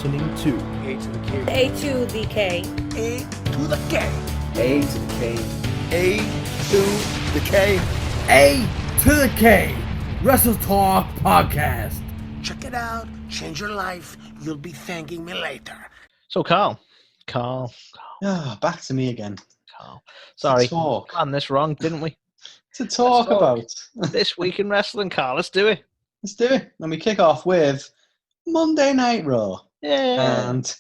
listening to A to the K. A to the K. A to the K. A to the K. A to the K. A to the K. WrestleTalk podcast. Check it out. Change your life. You'll be thanking me later. So, Carl. Ah, back to me again. Sorry, talk. planned this wrong, didn't we? To talk Let's talk. about This week in wrestling, Carl. Let's do it. Let's do it. And we kick off with Monday Night Raw. Yeah. And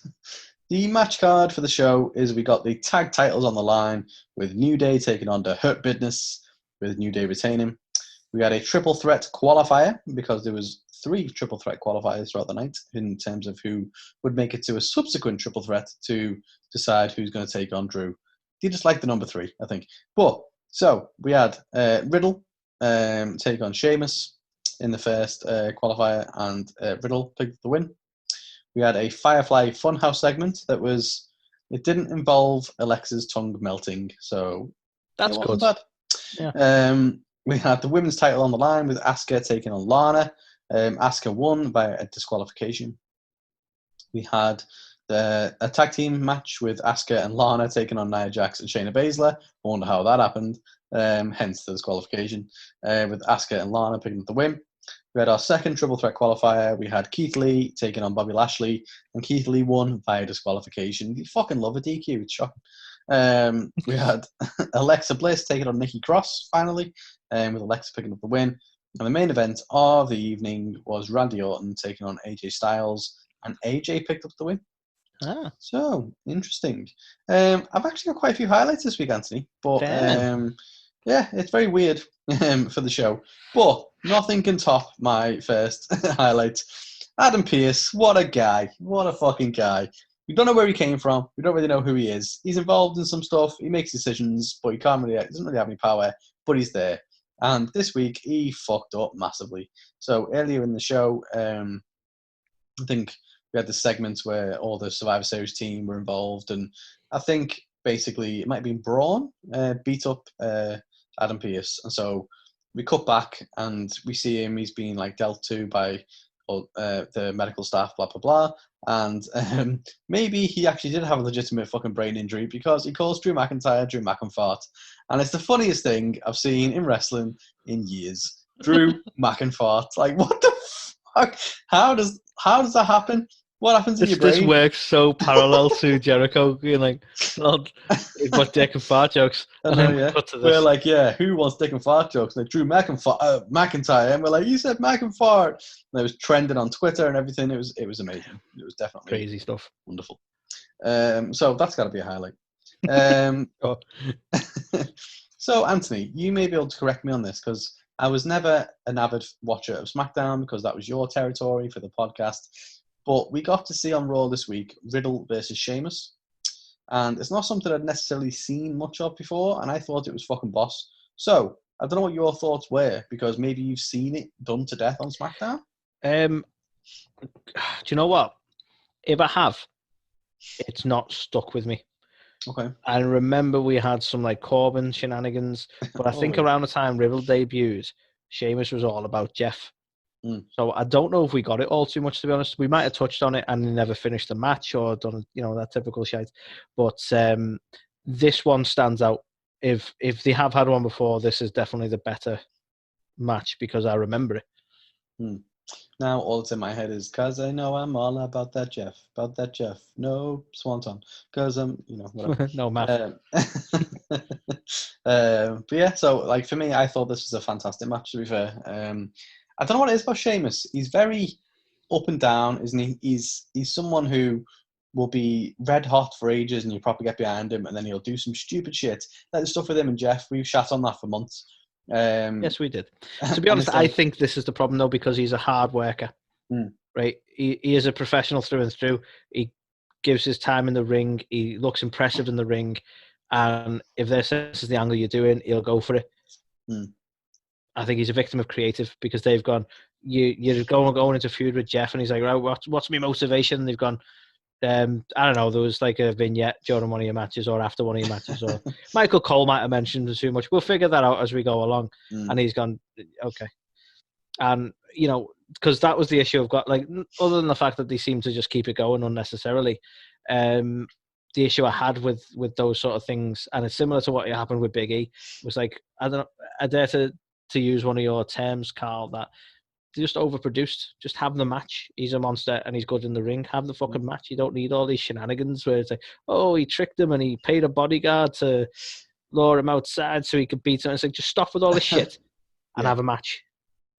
the match card for the show is we got the tag titles on the line with New Day taking on the Hurt Business with New Day retaining. We had a triple threat qualifier because there was 3 triple threat qualifiers throughout the night in terms of who would make it to a subsequent triple threat to decide who's going to take on Drew. They just like the number 3, I think. But so we had Riddle take on Sheamus in the first qualifier, and Riddle picked the win. We had a Firefly Funhouse segment that it didn't involve Alexa's tongue melting, so That's it good. wasn't bad. Yeah. We had the women's title on the line with Asuka taking on Lana. Asuka won by a disqualification. We had a tag team match with Asuka and Lana taking on Nia Jax and Shayna Baszler. I wonder how that happened, hence the disqualification, with Asuka and Lana picking up the win. We had our second triple threat qualifier. We had Keith Lee taking on Bobby Lashley, and Keith Lee won via disqualification. You fucking love a DQ, it's shocking. We had Alexa Bliss taking on Nikki Cross, finally, with Alexa picking up the win. And the main event of the evening was Randy Orton taking on AJ Styles, and AJ picked up the win. Ah. So, interesting. I've actually got quite a few highlights this week, Anthony, but yeah, it's very weird for the show. But nothing can top my first highlight. Adam Pearce, what a guy. What a fucking guy. We don't know where he came from. We don't really know who he is. He's involved in some stuff. He makes decisions, but he doesn't really have any power, but he's there. And this week, he fucked up massively. So earlier in the show, I think we had the segments where all the Survivor Series team were involved. And I think basically it might have been Braun beat up Adam Pearce. And so we cut back and we see him. He's being like dealt to by the medical staff, blah, blah, blah. And maybe he actually did have a legitimate fucking brain injury because he calls Drew McIntyre Drew McInfart. And it's the funniest thing I've seen in wrestling in years. Drew McInfart. Like, what the fuck? How does that happen? What happens in your brain? This works so parallel to Jericho being like, "Lord, what dick and fart jokes." I know, yeah. We're like, yeah, who wants dick and fart jokes? Like Drew McIntyre, and we're like, you said McInfart. And it was trending on Twitter and everything. It was amazing. It was definitely crazy stuff. Wonderful. So that's got to be a highlight. So Anthony, you may be able to correct me on this because I was never an avid watcher of SmackDown because that was your territory for the podcast. But we got to see on Raw this week Riddle versus Sheamus. And it's not something I'd necessarily seen much of before, and I thought it was fucking boss. So, I don't know what your thoughts were, because maybe you've seen it done to death on SmackDown? Do you know what? If I have, it's not stuck with me. Okay. I remember we had some like Corbin shenanigans, but I think around the time Riddle debuted, Sheamus was all about Jeff. So I don't know if we got it all too much, to be honest. We might have touched on it and never finished the match or done, that typical shite. But this one stands out. If they have had one before, this is definitely the better match because I remember it. Now all that's in my head is, because I know I'm all about that Jeff. No swanton. Because I'm, whatever. No math. But yeah, so like for me, I thought this was a fantastic match, to be fair. I don't know what it is about Sheamus. He's very up and down, isn't he? He's someone who will be red hot for ages and you probably get behind him and then he'll do some stupid shit. Like the stuff with him and Jeff, we've shat on that for months. Yes, we did. To be honest, I think this is the problem though because he's a hard worker. Right? He is a professional through and through. He gives his time in the ring. He looks impressive in the ring. And if this is the angle you're doing, he'll go for it. I think he's a victim of creative because they've gone, you're going into feud with Jeff and he's like, right, what's my motivation? And they've gone, I don't know, there was like a vignette during one of your matches or after one of your matches or Michael Cole might have mentioned too much. We'll figure that out as we go along. And he's gone, okay. And, you know, because that was the issue I've got, like, other than the fact that they seem to just keep it going unnecessarily, the issue I had with those sort of things, and it's similar to what happened with Big E, was like, I don't know, I dare to use one of your terms, Carl, that they just overproduced. Just have the match. He's a monster and he's good in the ring. Have the fucking match. You don't need all these shenanigans where it's like, oh, he tricked him and he paid a bodyguard to lure him outside so he could beat him. It's like, just stop with all this shit and have a match.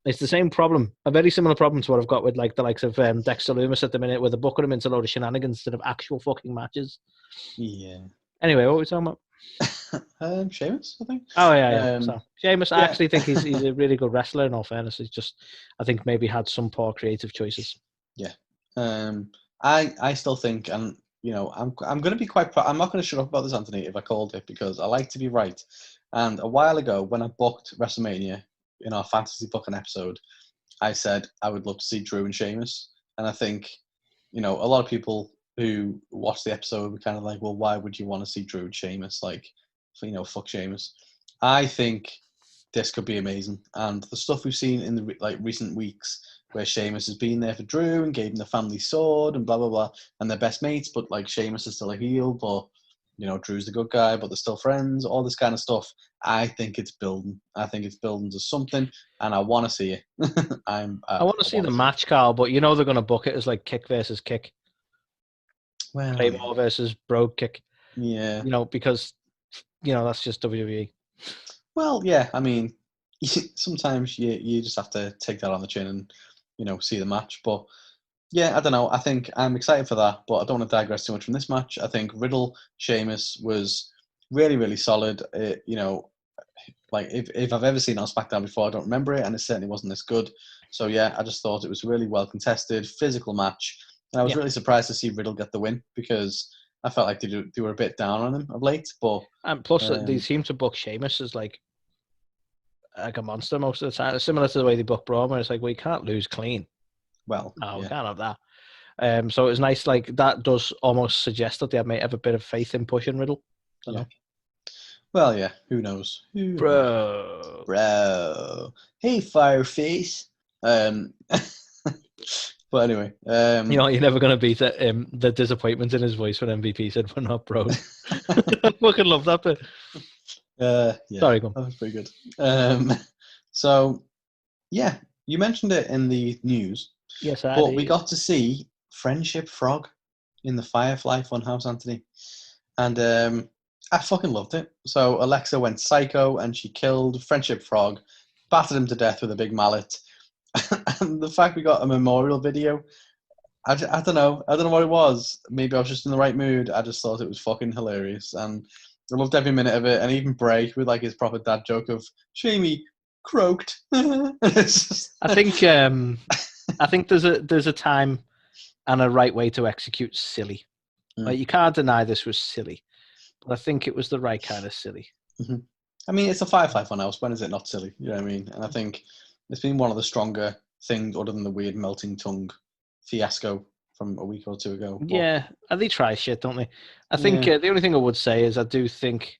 It's the same problem, a very similar problem to what I've got with like the likes of Dexter Lumis at the minute, where they're booking him into a load of shenanigans instead of actual fucking matches. Yeah. Anyway, what were we talking about? Sheamus, I think. Oh yeah. So Sheamus, I actually think he's a really good wrestler. In all fairness, he's just, I think maybe had some poor creative choices. Yeah. I still think, and you know, I'm going to be quite. I'm not going to shut up about this, Anthony, if I called it, because I like to be right. And a while ago, when I booked WrestleMania in our fantasy booking episode, I said I would love to see Drew and Sheamus, and I think, you know, a lot of people who watched the episode were kind of like, well, why would you want to see Drew and Sheamus? Like, you know, fuck Sheamus. I think this could be amazing, and the stuff we've seen in the recent weeks, where Sheamus has been there for Drew and gave him the family sword and blah blah blah, and they're best mates, but like Sheamus is still a heel, but you know, Drew's the good guy, but they're still friends. All this kind of stuff. I think it's building. I think it's building to something, and I want to see it. I want to see the match, Carl, but you know they're going to book it as like kick versus kick. Well, Claymore versus Brogue kick. Yeah. You know, because, you know, that's just WWE. Well, yeah. I mean, sometimes you just have to take that on the chin and, you know, see the match. But yeah, I don't know. I think I'm excited for that, but I don't want to digress too much from this match. I think Riddle Sheamus was really, really solid. You know, like if I've ever seen it on SmackDown before, I don't remember it, and it certainly wasn't this good. So yeah, I just thought it was really well contested, physical match, and I was really surprised to see Riddle get the win, because I felt like they were a bit down on him of late. But and plus, they seem to book Sheamus as like a monster most of the time, similar to the way they book Braun, where it's like, well, you can't lose clean. Well, no, we can't have that. So it was nice. Like, that does almost suggest that they might have a bit of faith in pushing Riddle. I don't know. Well, yeah. Who knows? Bro. Hey, Fireface. But anyway, you know, you're never going to beat the disappointment in his voice when MVP said we're not bros. I fucking love that bit. Yeah. Sorry, go on. That was pretty good. So, yeah, you mentioned it in the news. Yes, but we got to see Friendship Frog in the Firefly Funhouse, Anthony. And I fucking loved it. So Alexa went psycho and she killed Friendship Frog, battered him to death with a big mallet. And the fact we got a memorial video, I don't know. I don't know what it was. Maybe I was just in the right mood. I just thought it was fucking hilarious. And I loved every minute of it. And even Bray with like his proper dad joke of, Shamey croaked. I think there's a time and a right way to execute silly. Like, you can't deny this was silly, but I think it was the right kind of silly. Mm-hmm. I mean, it's a Firefly Funhouse. When is it not silly? You know what I mean? And I think it's been one of the stronger things, other than the weird melting tongue fiasco from a week or two ago. But, yeah, and they try shit, don't they? I think the only thing I would say is I do think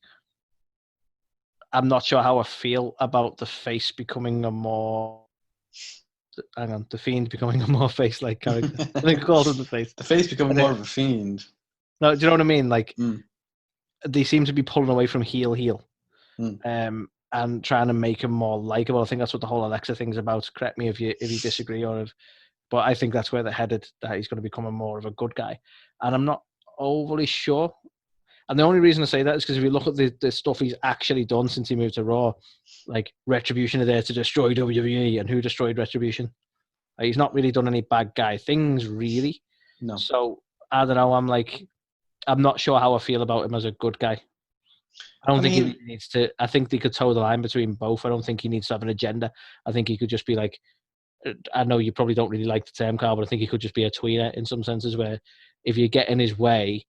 I'm not sure how I feel about the face becoming a more... Hang on, the Fiend becoming a more face-like character. I think I called him the face. The face becoming more of a fiend. No, do you know what I mean? Like, they seem to be pulling away from heel. And trying to make him more likable. I think that's what the whole Alexa thing's about. Correct me if you disagree, but I think that's where they're headed, that he's going to become more of a good guy. And I'm not overly sure. And the only reason I say that is because if you look at the stuff he's actually done since he moved to Raw, like Retribution are there to destroy WWE, and who destroyed Retribution? Like, he's not really done any bad guy things, really. No. So, I don't know, I'm not sure how I feel about him as a good guy. I think he needs to. I think they could toe the line between both. I don't think he needs to have an agenda. I think he could just be like, I know you probably don't really like the term, Carl, but I think he could just be a tweener in some senses, where if you get in his way,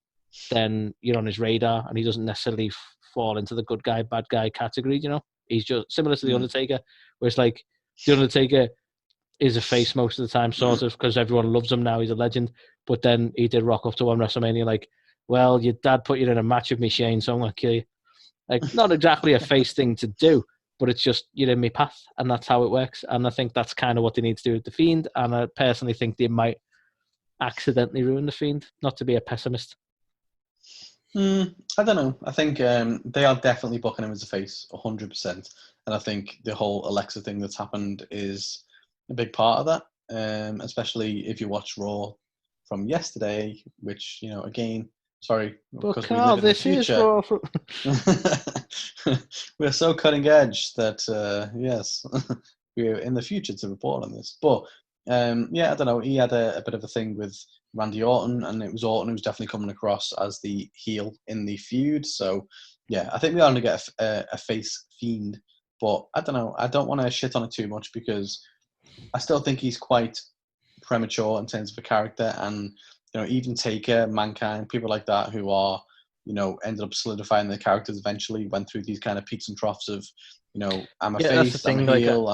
then you're on his radar, and he doesn't necessarily fall into the good guy, bad guy category. You know, he's just similar to the Undertaker, where it's like the Undertaker is a face most of the time, sort of, because everyone loves him now. He's a legend. But then he did rock up to one WrestleMania like, well, your dad put you in a match with me, Shane, so I'm going to kill you. Like, not exactly a face thing to do, but it's just you're in my path, and that's how it works. And I think that's kind of what they need to do with the Fiend. And I personally think they might accidentally ruin the Fiend. Not to be a pessimist. I don't know. I think they are definitely booking him as a face, 100%. And I think the whole Alexa thing that's happened is a big part of that. Especially if you watch Raw from yesterday, which, you know, again, sorry, But because Carl, we live in the this is future. Raw. We're so cutting edge that, yes, we're in the future to report on this. But, yeah, I don't know. He had a bit of a thing with Randy Orton, and it was Orton who was definitely coming across as the heel in the feud. So, yeah, I think we are going to get a face Fiend. But I don't know. I don't want to shit on it too much because I still think he's quite premature in terms of a character. And, you know, even Taker, Mankind, people like that who are, you know, ended up solidifying their characters eventually, went through these kind of peaks and troughs of, you know, I'm a face, I'm a heel,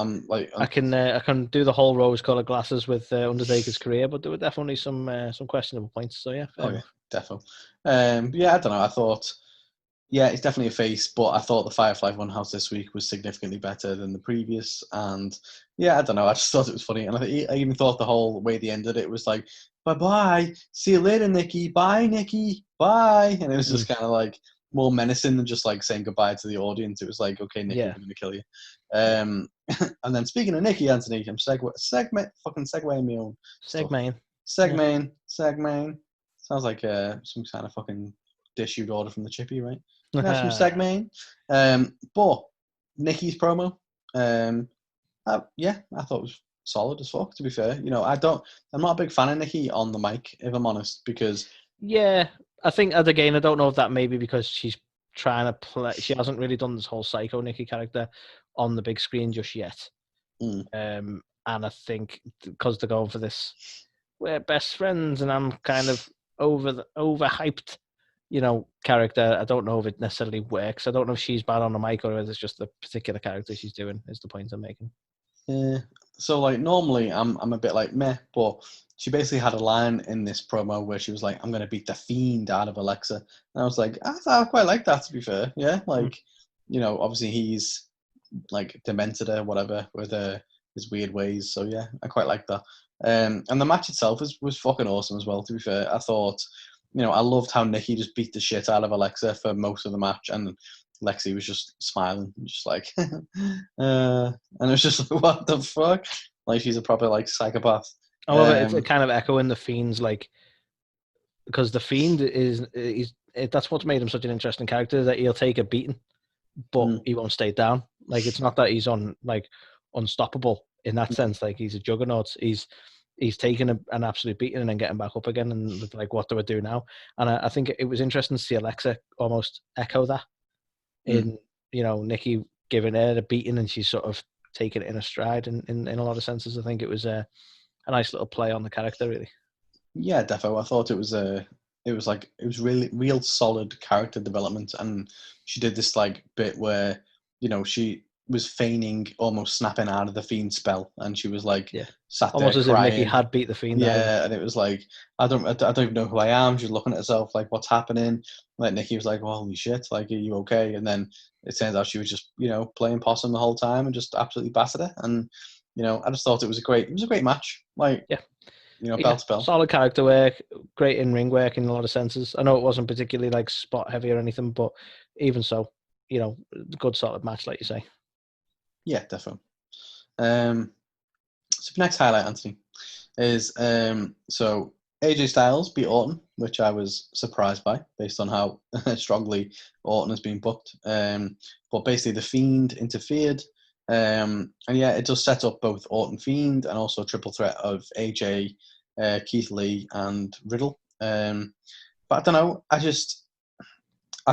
I can do the whole rose-colored glasses with Undertaker's career, but there were definitely some questionable points. So yeah, yeah, definitely. Yeah, I don't know. I thought, yeah, it's definitely a face, but I thought the Firefly Funhouse this week was significantly better than the previous. And yeah, I don't know. I just thought it was funny, and I even thought the whole way they ended it was like, bye bye, see you later, Nikki, bye, Nikki, bye, and it was just kind of like more menacing than just like saying goodbye to the audience. It was like, okay, Nikki, we're gonna kill you. And then speaking of Nikki, Anthony, I'm segueing my own segmain. Sounds like some kind of fucking dish you'd order from the chippy, right? Have some segmain. But Nikki's promo, yeah, I thought it was solid as fuck. To be fair, you know, I'm not a big fan of Nikki on the mic, if I'm honest, because yeah, I think again, I don't know if that maybe because she's trying to play. She hasn't really done this whole Psycho Nikki character on the big screen just yet. And I think because they're going for this, we're best friends, and I'm kind of overhyped, you know, character. I don't know if it necessarily works. I don't know if she's bad on the mic or if it's just the particular character she's doing. Is the point I'm making? Yeah. So like normally I'm a bit like meh, but she basically had a line in this promo where she was like, "I'm gonna beat the Fiend out of Alexa," and I was like, I quite like that, to be fair. Yeah, like you know, obviously he's like demented or whatever with his weird ways. So yeah, I quite like that. And the match itself was fucking awesome as well. To be fair, I thought, you know, I loved how Nikki just beat the shit out of Alexa for most of the match, and Lexi was just smiling, just like, and it was just like, what the fuck? Like she's a proper like psychopath. I love it. It's kind of echoing the Fiend's like, because the Fiend that's what's made him such an interesting character, that he'll take a beating, but he won't stay down. Like it's not that he's unstoppable in that sense. Like he's a juggernaut. He's taking an absolute beating and then getting back up again, and like, what do I do now? And I think it was interesting to see Alexa almost echo that in, you know, Nikki giving her a beating and she's sort of taking it in a stride in a lot of senses. I think it was a nice little play on the character, really. Yeah, defo. I thought it was really real solid character development, and she did this like bit where, you know, she was feigning almost snapping out of the Fiend spell, and she was like sat almost there as crying. if Nikki had beat the Fiend. Yeah, and it was like, I don't even know who I am. She's looking at herself like, what's happening? Like Nikki was like, well, holy shit, like, are you okay? And then it turns out she was just, you know, playing possum the whole time and just absolutely battered her. And you know, I just thought it was a great match. Like, yeah, you know, bell to bell. Solid character work, great in-ring work in a lot of senses. I know it wasn't particularly like spot heavy or anything, but even so, you know, good solid match, like you say. Yeah, definitely. So the next highlight, Anthony, is so AJ Styles beat Orton, which I was surprised by based on how strongly Orton has been booked. But basically the Fiend interfered. And yeah, it does set up both Orton Fiend and also a triple threat of AJ, Keith Lee, and Riddle. But I don't know. I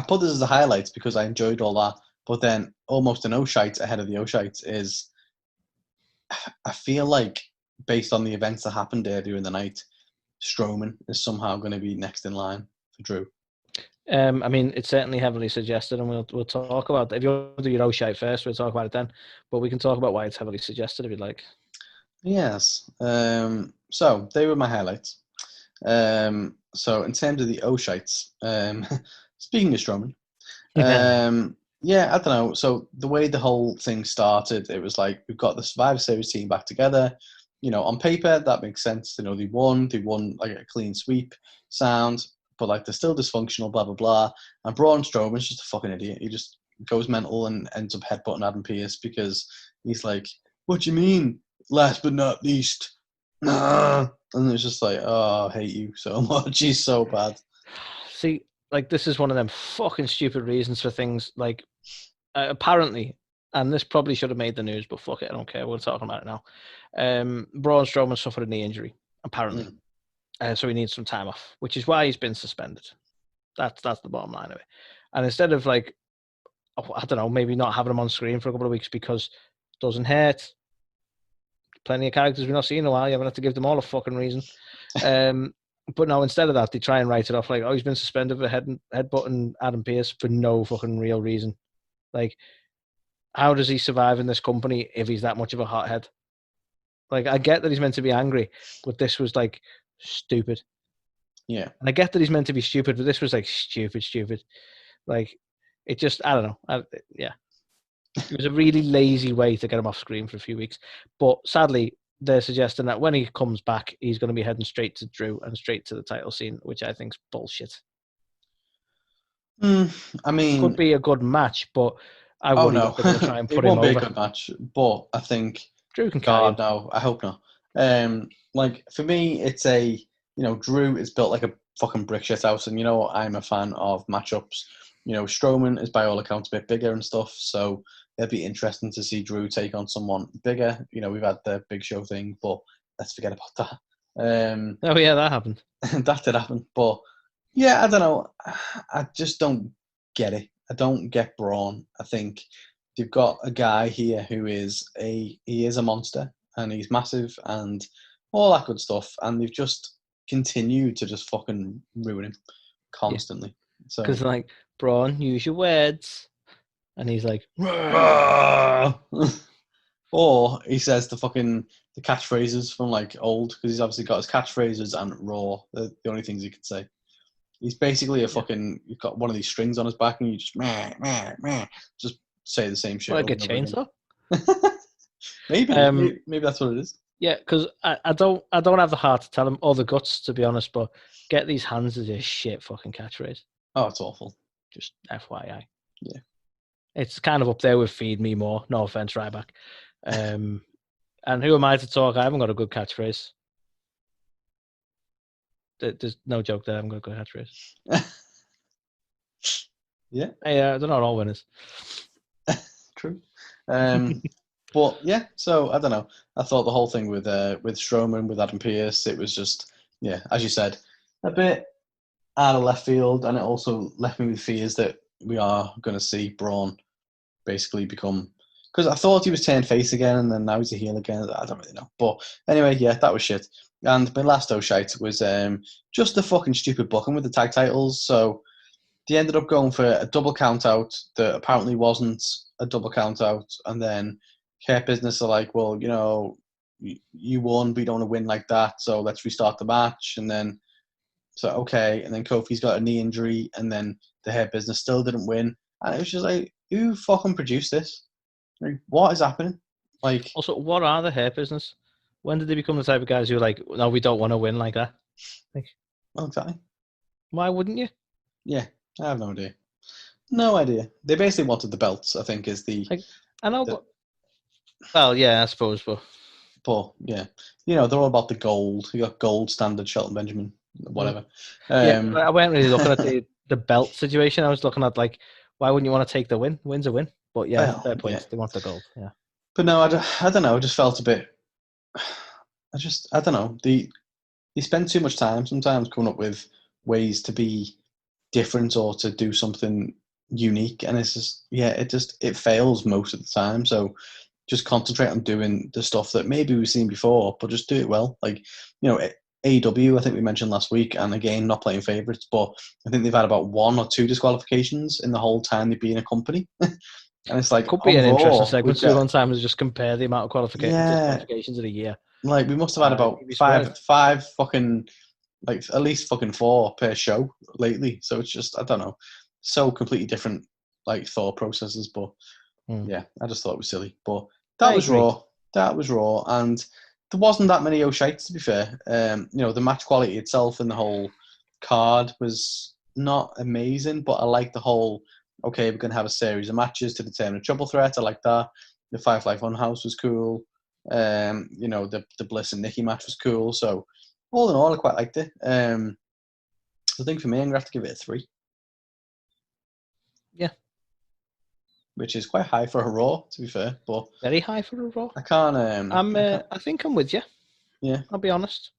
put this as a highlight because I enjoyed all that. But then almost an O-shite ahead of the O-shite is, I feel like based on the events that happened earlier in the night, Strowman is somehow going to be next in line for Drew. I mean, it's certainly heavily suggested, and we'll talk about that. If you want to do your O-shite first, we'll talk about it then. But we can talk about why it's heavily suggested if you'd like. Yes. So they were my highlights. So in terms of the O-shites, speaking of Strowman, yeah, I don't know. So the way the whole thing started, it was like, we've got the Survivor Series team back together. On paper, that makes sense. They won like a clean sweep sound, but like they're still dysfunctional, blah, blah, blah. And Braun Strowman's just a fucking idiot. He just goes mental and ends up headbutting Adam Pearce because he's like, what do you mean? Last but not least. Nah. And it's just like, oh, I hate you so much. He's so bad. See, like, this is one of them fucking stupid reasons for things. Like, apparently, and this probably should have made the news, but fuck it, I don't care. We're talking about it now. Braun Strowman suffered a knee injury, apparently. So he needs some time off, which is why he's been suspended. That's the bottom line of it. And instead of, like, I don't know, maybe not having him on screen for a couple of weeks because it doesn't hurt. Plenty of characters we've not seen in a while. You haven't had to give them all a fucking reason. But no, instead of that, they try and write it off like, oh, he's been suspended for headbutting Adam Pearce for no fucking real reason. Like, how does he survive in this company if he's that much of a hothead? Like, I get that he's meant to be angry, but this was, like, stupid. Yeah. And I get that he's meant to be stupid, but this was, like, stupid. Like, it just, I don't know. Yeah. It was a really lazy way to get him off screen for a few weeks. But sadly, they're suggesting that when he comes back, he's going to be heading straight to Drew and straight to the title scene, which I think's bullshit. I mean, it could be a good match, but I worry that they're going to try and put it him won't be over. a good match, but I think Drew can carry him. no, I hope not. Like, for me, it's Drew is built like a fucking brick shit house, and I'm a fan of matchups. Strowman is by all accounts a bit bigger and stuff, so it'd be interesting to see Drew take on someone bigger. We've had the Big Show thing, but let's forget about that. Oh yeah, that happened. That did happen, but yeah, I don't know. I just don't get it. I don't get Braun. I think you've got a guy here who is a monster, and he's massive and all that good stuff, and they've just continued to just fucking ruin him constantly. So, because like, Braun, use your words. And he's like, or he says the catchphrases from like old, because he's obviously got his catchphrases and Raw. The only things he could say. He's basically a fucking. You've got one of these strings on his back, and you just just say the same shit. Like a chainsaw. Maybe that's what it is. Yeah, because I don't have the heart to tell him, or the guts, to be honest. But get these hands is a shit fucking catchphrase. Oh, it's awful. Just FYI. Yeah. It's kind of up there with "feed me more." No offense, Ryback. And who am I to talk? I haven't got a good catchphrase. There's no joke there. I haven't got a good catchphrase. Yeah. Hey, they're not all winners. True. But yeah, so I don't know. I thought the whole thing with Strowman, with Adam Pearce, it was just, yeah, as you said, a bit out of left field, and it also left me with fears that we are going to see Braun basically become, because I thought he was turned face again, and then now he's a heel again. I don't really know. But anyway, yeah, that was shit. And my last shite was just the fucking stupid booking with the tag titles. So they ended up going for a double count out that apparently wasn't a double count out, and then Care Business are like, well, you won, but you don't want to win like that, so let's restart the match. And then, so okay, and then Kofi's got a knee injury, and then the Hair Business still didn't win. And it was just like, who fucking produced this? Like, what is happening? Like, also, what are the Hair Business? When did they become the type of guys who are like, no, we don't want to win like that? Like, well, exactly. Why wouldn't you? Yeah, I have no idea. No idea. They basically wanted the belts, I think, is the... Like, I know, but... Well, yeah, I suppose, but yeah, they're all about the gold. You got gold standard Shelton Benjamin, whatever. Yeah, I wasn't really looking at the belt situation. I was looking at, like, why wouldn't you want to take the win? Win's a win. But yeah, fair point. Yeah. They want the gold. Yeah. But no, I don't know. I just felt a bit. I don't know. They spend too much time sometimes coming up with ways to be different or to do something unique, and it's just it fails most of the time. So just concentrate on doing the stuff that maybe we've seen before, but just do it well. Like, AEW, I think we mentioned last week, and again, not playing favourites, but I think they've had about 1 or 2 disqualifications in the whole time they've been a company. And it's like, it could be an interesting segment. So one time is just compare the amount of qualifications in a year. Like, we must have had about five fucking, like, at least fucking 4 per show lately. So it's just, I don't know, so completely different like thought processes. But yeah, I just thought it was silly. But I that was agree. Raw. That was Raw, and there wasn't that many shites, to be fair. The match quality itself and the whole card was not amazing, but I like the whole, okay, we're going to have a series of matches to determine a triple threat. I like that. The Firefly Funhouse was cool. The Bliss and Nikki match was cool. So all in all, I quite liked it. I think for me, I'm going to have to give it a 3. Yeah. Which is quite high for a Raw, to be fair. But very high for a Raw. I can't. I think I'm with you. Yeah. I'll be honest.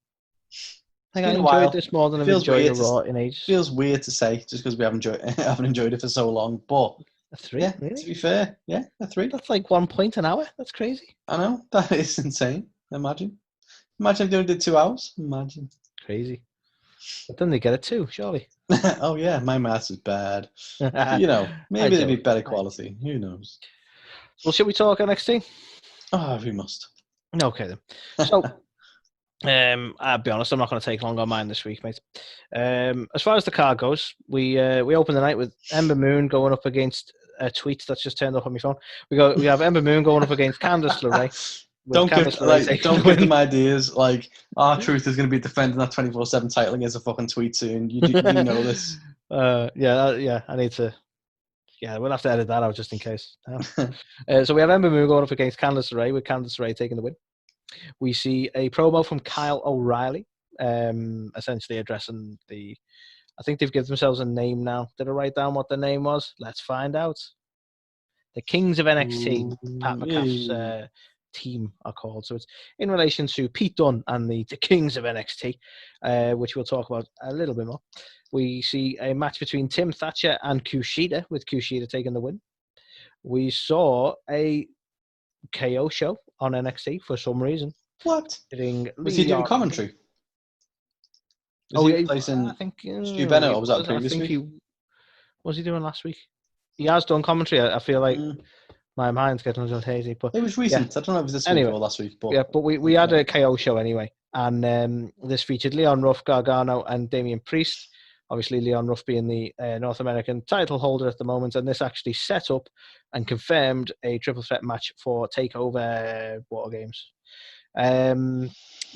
I It's think I been a enjoyed while. this more than It I've feels enjoyed a weird to- Raw in ages. Feels weird to say just because we haven't enjoyed it for so long. But A 3, yeah, really? to be fair, yeah, a 3. That's like 1 point an hour. That's crazy. I know, that is insane. Imagine if they only did 2 hours. Imagine. Crazy. But then they get it too, surely. Oh yeah, my maths is bad. But, I maybe they'd be don't. better quality. Who knows? Well, should we talk NXT? Oh, we must. Okay then. So, I'll be honest, I'm not going to take long on mine this week, mate. As far as the card goes, we open the night with Ember Moon going up against a tweet that's just turned up on my phone. We have Ember Moon going up against Candice LeRae. Don't give them ideas like R-Truth is going to be defending that 24/7 title against a fucking tweet soon. You know this. Yeah. I need to. Yeah, we'll have to edit that out just in case. So we have Ember Moon going up against Candice LeRae, with Candice LeRae taking the win. We see a promo from Kyle O'Reilly, essentially addressing the. I think they've given themselves a name now. Did I write down what the name was? Let's find out. The Kings of NXT, Pat McCaff's team are called. So it's in relation to Pete Dunne and the Kings of NXT, which we'll talk about a little bit more. We see a match between Tim Thatcher and Kushida, with Kushida taking the win. We saw a KO show on NXT for some reason. What? Was he doing commentary? Was he replacing Stu Bennett, or was that the previous week? Was he doing last week? He has done commentary. I feel like my mind's getting a little hazy. But it was recent. Yeah. I don't know if it was this week or last week. But we had a KO show anyway. And this featured Leon Ruff, Gargano, and Damian Priest. Obviously, Leon Ruff being the North American title holder at the moment. And this actually set up and confirmed a triple threat match for TakeOver War Games.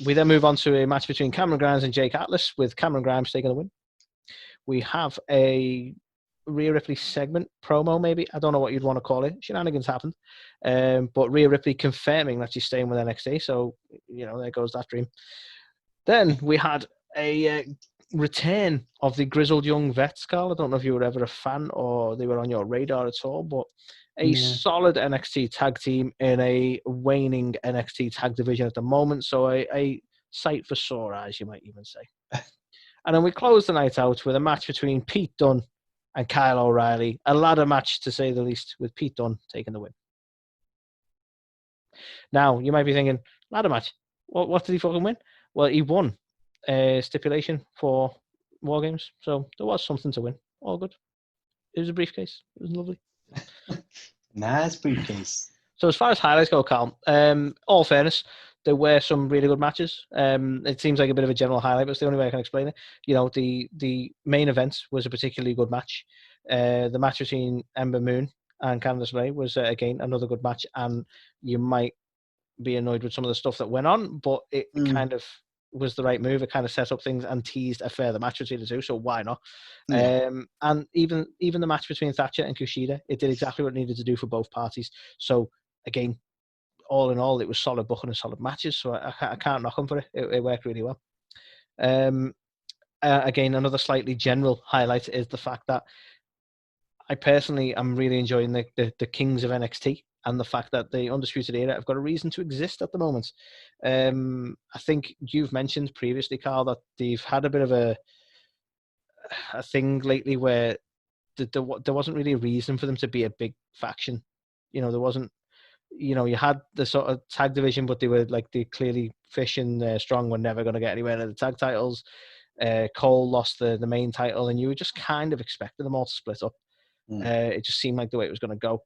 We then move on to a match between Cameron Grimes and Jake Atlas, with Cameron Grimes taking the win. We have a Rhea Ripley segment, promo maybe. I don't know what you'd want to call it. Shenanigans happened. But Rhea Ripley confirming that she's staying with NXT. So, there goes that dream. Then we had a return of the grizzled young vets, Carl. I don't know if you were ever a fan or they were on your radar at all, but a solid NXT tag team in a waning NXT tag division at the moment. So a sight for sore eyes, you might even say. And then we close the night out with a match between Pete Dunne and Kyle O'Reilly. A ladder match, to say the least, with Pete Dunne taking the win. Now, you might be thinking, ladder match? What did he fucking win? Well, he won a stipulation for War Games. So there was something to win. All good. It was a briefcase. It was lovely. Nice briefcase. So as far as highlights go, Carl, all fairness, there were some really good matches. It seems like a bit of a general highlight, but it's the only way I can explain it. The main event was a particularly good match. The match between Ember Moon and Candice LeRae was, again, another good match. And you might be annoyed with some of the stuff that went on, but it kind of was the right move. It kind of set up things and teased a further match between the two, so why not? Yeah. And even the match between Thatcher and Kushida, it did exactly what it needed to do for both parties. So again, all in all, it was solid booking and solid matches, so I can't knock them for it. It worked really well. Again, another slightly general highlight is the fact that I personally am really enjoying the Kings of NXT, and the fact that the Undisputed Era have got a reason to exist at the moment. I think you've mentioned previously, Carl, that they've had a bit of a thing lately where there wasn't really a reason for them to be a big faction. There wasn't, you had the sort of tag division, but they clearly Fish and Strong were never going to get anywhere in the tag titles. Cole lost the main title, and you were just kind of expecting them all to split up. It just seemed like the way it was going to go.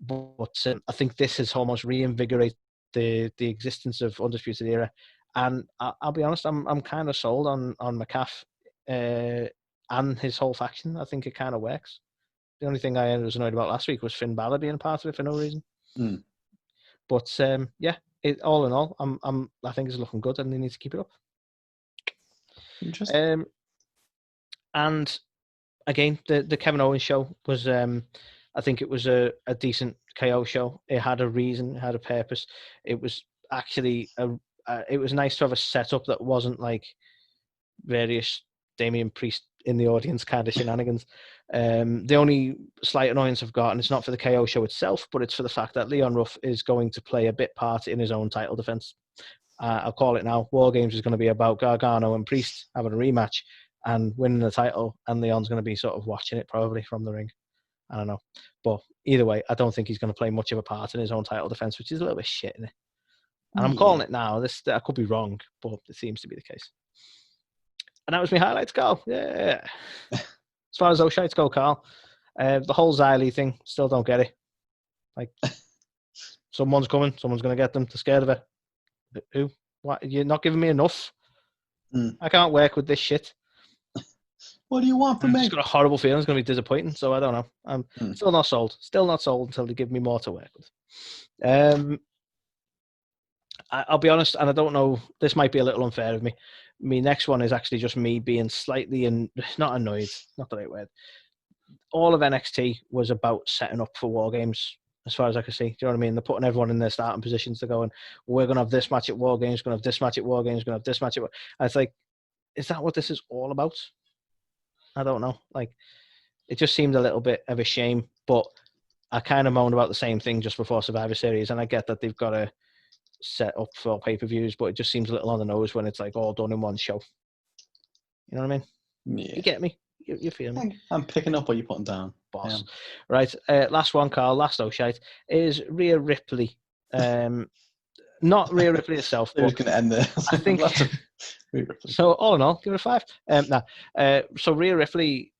But I think this has almost reinvigorated the existence of Undisputed Era, and I'll be honest, I'm kind of sold on McCaff and his whole faction. I think it kind of works. The only thing I was annoyed about last week was Finn Balor being a part of it for no reason. But yeah, all in all, I think it's looking good, and they need to keep it up. Interesting. And again, the Kevin Owens show was, I think it was a decent KO show. It had a reason, it had a purpose. It was actually it was nice to have a setup that wasn't like various Damian Priest in the audience kind of shenanigans. The only slight annoyance I've got, and it's not for the KO show itself, but it's for the fact that Leon Ruff is going to play a bit part in his own title defense. I'll call it now. War Games is going to be about Gargano and Priest having a rematch and winning the title, and Leon's going to be sort of watching it probably from the ring. I don't know. But either way, I don't think he's going to play much of a part in his own title defense, which is a little bit shit, isn't it? And I'm calling it now. I could be wrong, but it seems to be the case. And that was my highlights, Carl. Yeah. As far as those shites go, Carl, the whole Xylee thing, still don't get it. Like, someone's coming, someone's going to get them. They're scared of it. Who? What? You're not giving me enough. I can't work with this shit. What do you want from me? I've just got a horrible feeling it's going to be disappointing, so I don't know. I'm still not sold. Still not sold until they give me more to work with. I'll be honest, and I don't know, this might be a little unfair of me. My next one is actually just me being slightly, not annoyed, not the right word. All of NXT was about setting up for War Games, as far as I can see. Do you know what I mean? They're putting everyone in their starting positions. They're going, we're going to have this match at War Games, going to have this match at War Games, going to have this match at War Games. And it's like, is that what this is all about? I don't know. Like, it just seemed a little bit of a shame, but I kind of moaned about the same thing just before Survivor Series, and I get that they've got to set up for pay-per-views, but it just seems a little on the nose when it's like all done in one show. You know what I mean? Yeah. You get me? You feel me? I'm picking up what you're putting down. Boss. Right. Last one, Carl. Last shite is Rhea Ripley. Not Rhea Ripley herself. We're going to end there. I think. So all in all, give it a 5. So Rhea Ripley,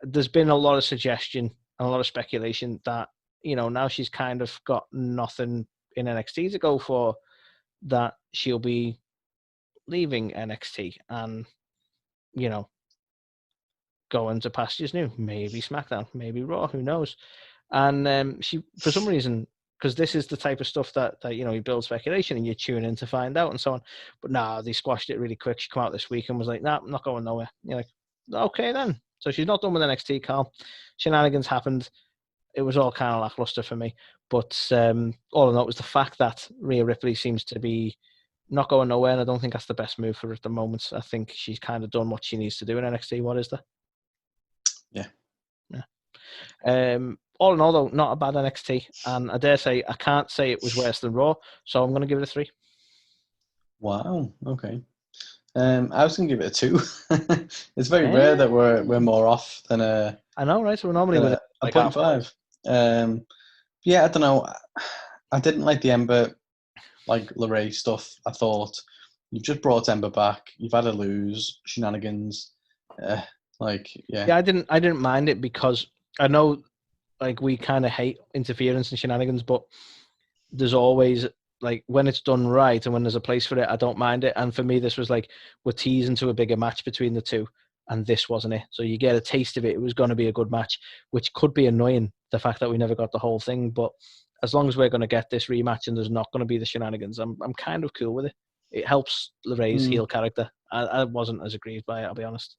there's been a lot of suggestion and a lot of speculation that, you know, now she's kind of got nothing in NXT to go for, that she'll be leaving NXT and, you know, going to pastures new, maybe SmackDown, maybe Raw, who knows. And she, for some reason, because this is the type of stuff that you know, you build speculation and you tune in to find out and so on. But nah, they squashed it really quick. She came out this week and was like, nah, I'm not going nowhere. You're like, okay then. So she's not done with NXT, Carl. Shenanigans happened. It was all kind of lackluster for me. But all in all, it was the fact that Rhea Ripley seems to be not going nowhere, and I don't think that's the best move for her at the moment. I think she's kind of done what she needs to do in NXT. What is there? Yeah. All in all, though, not a bad NXT, and I dare say I can't say it was worse than Raw, so I'm going to give it a 3. Wow. Okay. I was going to give it a 2. It's very rare that we're more off than a. I know, right? So we're normally with a 0.5. Yeah, I don't know. I didn't like the Ember, like LeRae stuff. I thought you've just brought Ember back. You've had to lose shenanigans. Yeah, I didn't mind it because I know, like, we kind of hate interference and shenanigans, but there's always, like, when it's done right and when there's a place for it, I don't mind it. And for me, this was like, we're teasing to a bigger match between the two, and this wasn't it. So you get a taste of it. It was going to be a good match, which could be annoying, the fact that we never got the whole thing. But as long as we're going to get this rematch and there's not going to be the shenanigans, I'm kind of cool with it. It helps LeRae's heel character. I wasn't as aggrieved by it, I'll be honest.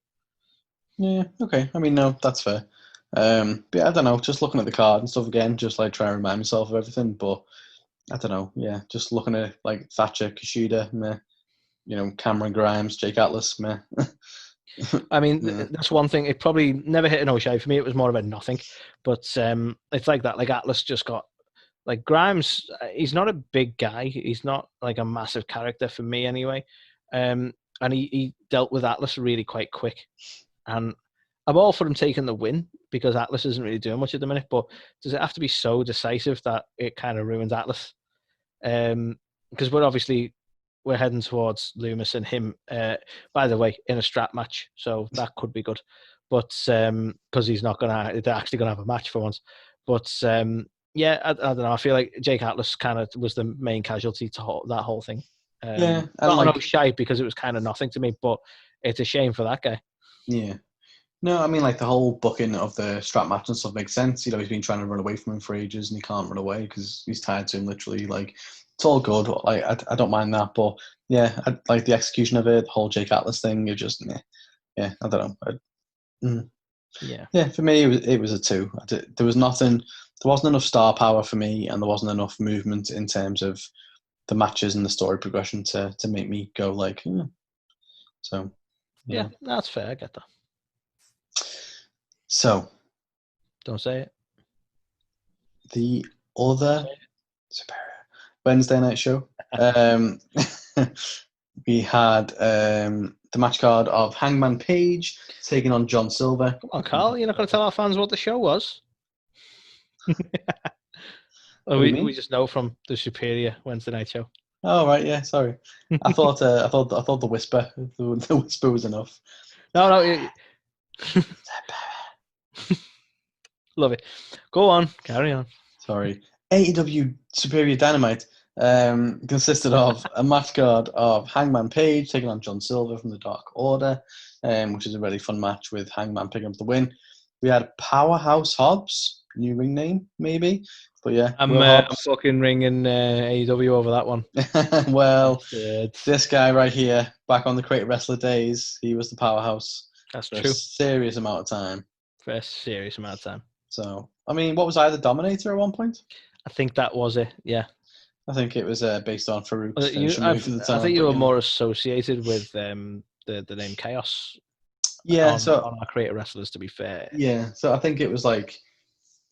Yeah, okay. I mean, no, that's fair. But yeah, I don't know, just looking at the card and stuff again, just like trying to remind myself of everything. But I don't know, yeah, just looking at like Thatcher, Kushida, meh. You know, Cameron Grimes, Jake Atlas, meh. I mean, that's one thing. It probably never hit an O'Shea for me. It was more about nothing. But it's like that. Like, Atlas just got, like, Grimes, he's not a big guy. He's not like a massive character for me anyway. And he dealt with Atlas really quite quick. And I'm all for him taking the win because Atlas isn't really doing much at the minute. But does it have to be so decisive that it kind of ruins Atlas? Because we're heading towards Loomis and him, by the way, in a strap match. So that could be good. But because they're actually going to have a match for once. But yeah, I don't know. I feel like Jake Atlas kind of was the main casualty to that whole thing. Not an O'Shea because it was kind of nothing to me, but it's a shame for that guy. Yeah. No, I mean, like, the whole booking of the strap match and stuff makes sense. You know, he's been trying to run away from him for ages and he can't run away because he's tied to him literally. Like, it's all good. Like, I don't mind that. But, yeah, like the execution of it, the whole Jake Atlas thing, it just, yeah, I don't know. Yeah, for me, it was a 2. There was nothing, there wasn't enough star power for me and there wasn't enough movement in terms of the matches and the story progression to make me go like, So, yeah, that's fair. I get that. So, don't say it. The other Wednesday night show, we had the match card of Hangman Page taking on John Silver. Come on, Carl, you're not going to tell our fans what the show was? We just know from the Superior Wednesday night show. Oh right, yeah. Sorry, I thought the whisper was enough. No. Love it. Go on, carry on. Sorry. AEW Superior Dynamite consisted of a match card of Hangman Page taking on John Silver from the Dark Order, which is a really fun match with Hangman picking up the win. We had Powerhouse Hobbs, new ring name maybe, but yeah, I'm fucking ringing AEW over that one. Well, this guy right here, back on the Creative Wrestler days, he was the Powerhouse. That's for true. A serious amount of time. For a serious amount of time. So, I mean, what was I, the Dominator at one point? I think that was it, yeah. I think it was based on Farouk's finishing move at the time. I think you were more associated with the name Chaos. Yeah, on our Creative Wrestlers, to be fair. Yeah, so I think it was like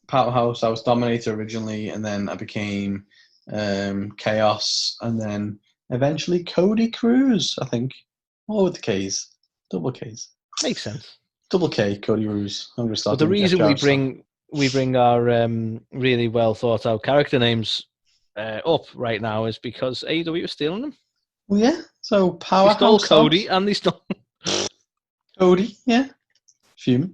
Powerhouse. I was Dominator originally, and then I became Chaos, and then eventually Cody Cruz, I think. What with the K's? Double K's. Makes sense. Double K, Cody Cruz. I'm going to start. But the reason we bring our really well thought out character names up right now is because AEW is stealing them. Well, yeah. So Powerhouse. They stole Cody and they stole Cody. Yeah. Fume.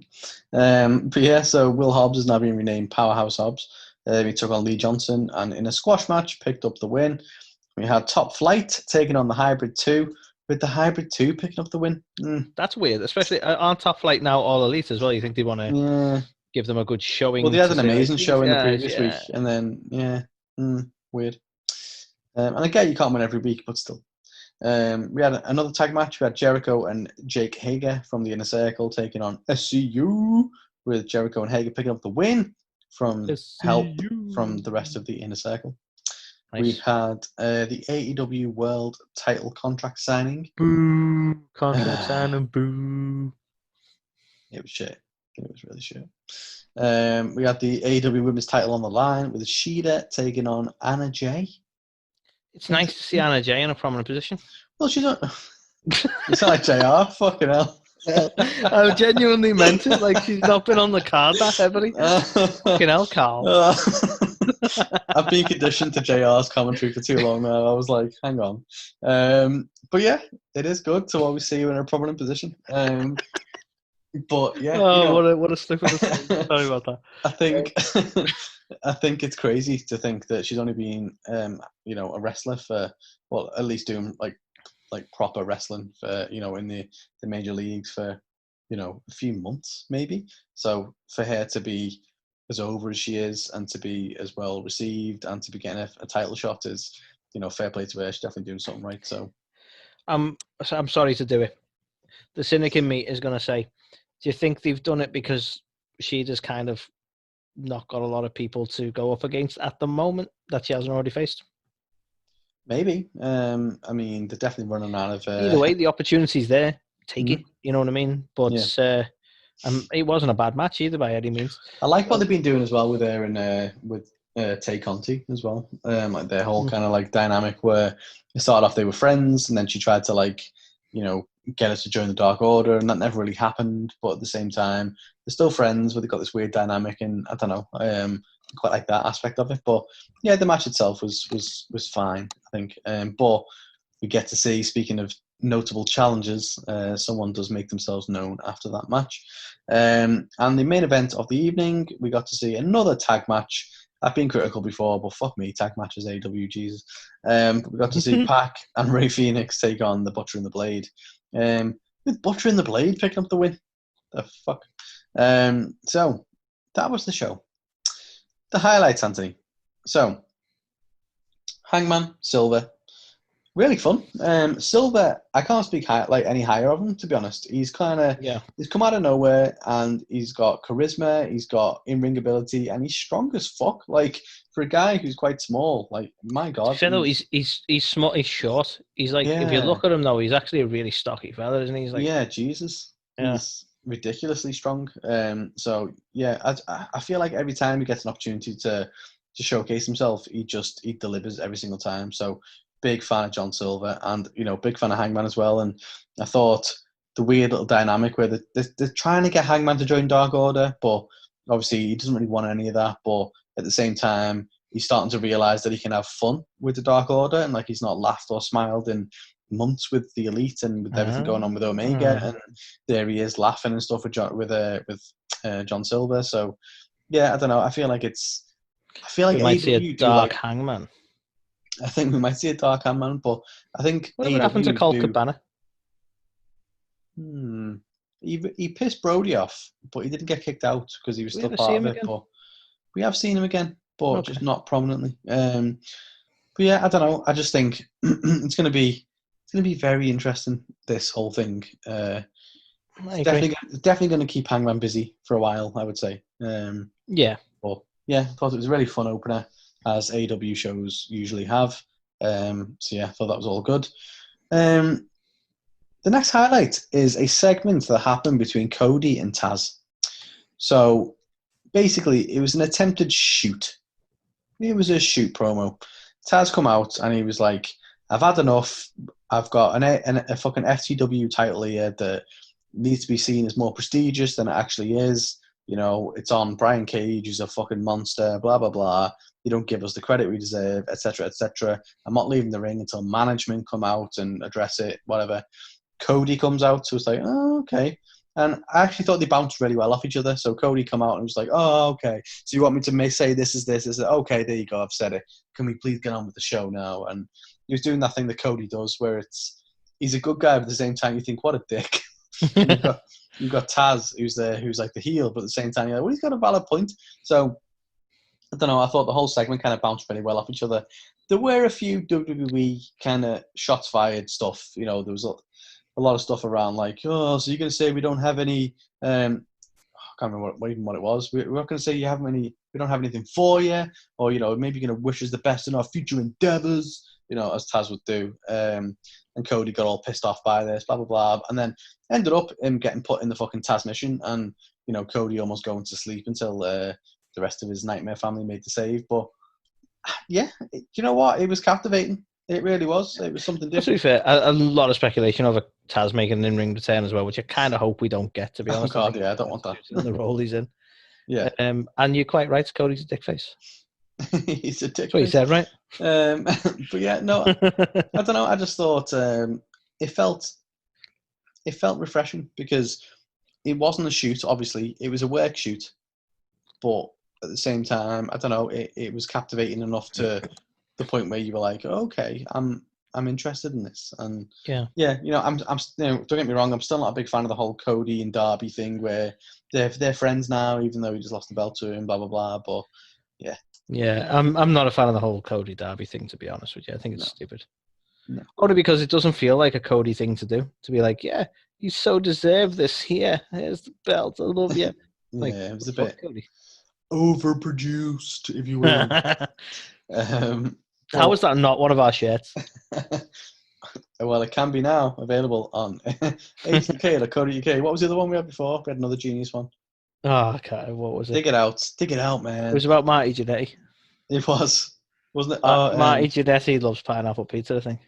But yeah, so Will Hobbs has now been renamed Powerhouse Hobbs. He took on Lee Johnson and in a squash match picked up the win. We had Top Flight taking on the Hybrid 2. With the Hybrid 2 picking up the win. That's weird, especially on Top Flight now all elite as well. You think they want to give them a good showing? Well, they had an amazing show in the previous week, and then weird. And I get you can't win every week, but still. We had another tag match. We had Jericho and Jake Hager from the Inner Circle taking on SCU, with Jericho and Hager picking up the win from help from the rest of the Inner Circle. Nice. We had the AEW World Title contract signing. Boo! Contract signing, boo! It was shit. It was really shit. We had the AEW Women's title on the line with Shida taking on Anna Jay. It's nice to see Anna Jay in a prominent position. Well, she's not. You sound like JR. Fucking hell. I genuinely meant it. Like, she's not been on the card that heavily. Fucking hell, Carl. I've been conditioned to JR's commentary for too long now. I was like, hang on. But yeah, it is good to always see you in a prominent position. But yeah. What a slip of the tongue. Sorry about that. I think it's crazy to think that she's only been, a wrestler for, well, at least doing like proper wrestling for, in the major leagues for, a few months maybe. So for her to be as over as she is and to be as well received and to be getting a title shot is, fair play to her. She's definitely doing something right. So I'm sorry to do it. The cynic in me is going to say, do you think they've done it because she just kind of not got a lot of people to go up against at the moment that she hasn't already faced? Maybe. I mean, they're definitely running out of... Either way, the opportunity's there. Take it. You know what I mean? But it wasn't a bad match either by any means. I like what they've been doing as well with her and with Tay Conti as well. Like their whole kind of like dynamic where it started off they were friends and then she tried to get us to join the Dark Order, and that never really happened. But at the same time, they're still friends, but they've got this weird dynamic, and I don't know, quite like that aspect of it. But yeah, the match itself was fine, I think. But we get to see, speaking of notable challenges, someone does make themselves known after that match. And the main event of the evening, we got to see another tag match. I've been critical before, but fuck me, tag matches, AEW, Jesus. We got to see Pac and Rey Fenix take on the Butcher and the Blade. With Butcher and the Blade picking up the win. The fuck. So that was the show. The highlights, Anthony. So Hangman, Silver, really fun. Silver, I can't speak any higher of him, to be honest. He's he's come out of nowhere, and he's got charisma, he's got in-ring ability, and he's strong as fuck. Like, for a guy who's quite small, like, my God. He's small, he's short. He's like, if you look at him though, he's actually a really stocky fella, isn't he? He's like, Jesus. Yeah. He's ridiculously strong. So yeah, I feel like every time he gets an opportunity to showcase himself, he delivers every single time. So big fan of John Silver, and big fan of Hangman as well. And I thought the weird little dynamic where they're trying to get Hangman to join Dark Order, but obviously he doesn't really want any of that. But at the same time, he's starting to realize that he can have fun with the Dark Order, and like he's not laughed or smiled in months with the Elite and with everything going on with Omega, and there he is laughing and stuff with John Silver. So yeah, I don't know. I feel like we might see a dark Hangman. I think we might see a dark Hangman, but I think what happened to Colt Cabana? He pissed Brody off, but he didn't get kicked out because he was still part of it. But we have seen him again, but just not prominently. But yeah, I don't know. I just think it's going to be very interesting, this whole thing. Definitely going to keep Hangman busy for a while, I would say. Yeah. But yeah, I thought it was a really fun opener, as AEW shows usually have. So yeah, I thought that was all good. The next highlight is a segment that happened between Cody and Taz. So basically, it was an attempted shoot. It was a shoot promo. Taz come out and he was like, I've had enough. I've got a fucking FTW title here that needs to be seen as more prestigious than it actually is. It's on Brian Cage, who's a fucking monster, blah, blah, blah. You don't give us the credit we deserve, etc., etc. I'm not leaving the ring until management come out and address it, whatever. Cody comes out, so it's like, oh, okay. And I actually thought they bounced really well off each other. So Cody come out and was like, oh, okay. So you want me to say this is this? Is it? Okay, there you go. I've said it. Can we please get on with the show now? And he was doing that thing that Cody does, where he's a good guy, but at the same time you think, what a dick. You've got Taz, who's like the heel, but at the same time you're like, well, he's got a valid point. So I don't know. I thought the whole segment kind of bounced really well off each other. There were a few WWE kind of shots fired stuff. There was a lot of stuff around like, oh, so you're going to say we don't have any? I can't remember what it was. We're not going to say we don't have anything for you, or maybe you're going to wish us the best in our future endeavors. As Taz would do. And Cody got all pissed off by this, blah, blah, blah. And then ended up him getting put in the fucking Taz mission, and, Cody almost going to sleep until the rest of his Nightmare family made the save. But, yeah, you know what? It was captivating. It really was. It was something different. To be fair, a lot of speculation over Taz making an in-ring return as well, which I kind of hope we don't get, to be honest. Oh, God, I don't want that. The role he's in. Yeah. And you're quite right, Cody's a dick face. He's a dick. That's what you said, right? But yeah, no, I don't know. I just thought it felt refreshing because it wasn't a shoot. Obviously, it was a work shoot, but at the same time, I don't know. It was captivating enough to the point where you were like, oh, okay, I'm interested in this. And yeah, I'm don't get me wrong, I'm still not a big fan of the whole Cody and Darby thing where they're friends now, even though he just lost the belt to him, blah blah blah. But yeah. Yeah, I'm not a fan of the whole Cody Darby thing, to be honest with you. I think it's stupid. No. Only because it doesn't feel like a Cody thing to do. To be like, yeah, you so deserve this. Here's the belt. I love you. Like, yeah, it was a bit Cody. Overproduced, if you will. How is that not one of our shirts? Well, it can be now available on A2K or Cody UK. What was the other one we had before? We had another genius one. Oh, okay. What was it? Dig it out, man. It was about Marty Jannetty. It was, wasn't it? Marty Jannetty loves pineapple pizza, I think.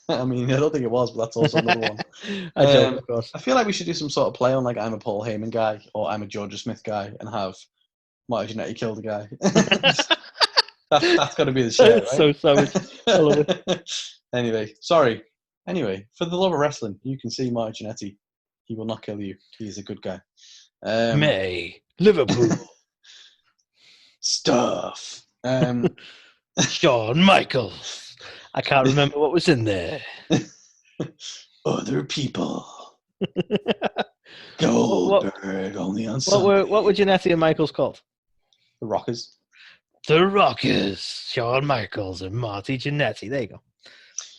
I mean, I don't think it was, but that's also another one. I joke, of course. I feel like we should do some sort of play on, like, I'm a Paul Heyman guy or I'm a Georgia Smith guy, and have Marty Jannetty kill the guy. that's got to be the shirt, right? So savage. I love it. Anyway, for the love of wrestling, you can see Marty Jannetty. He will not kill you. He is a good guy. May Liverpool stuff. Shawn Michaels. I can't remember what was in there. Other people. Goldberg only on What Sunday. were Jannetty and Michaels called? The Rockers. The Rockers, Shawn Michaels and Marty Jannetty. There you go.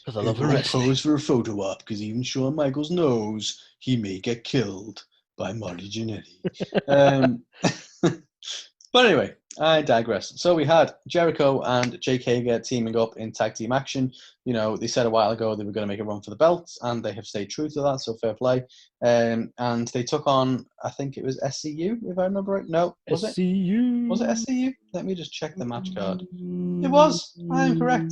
For the love of wrestling. Pose for a photo op because even Shawn Michaels knows he may get killed by Marty Jannetty. But anyway, I digress. So we had Jericho and Jake Hager teaming up in tag team action. You know, they said a while ago they were going to make a run for the belts, and they have stayed true to that, so fair play. And they took on, I think it was SCU, if I remember right. No, was it? Was it SCU? Let me just check the match card. It was. I am correct.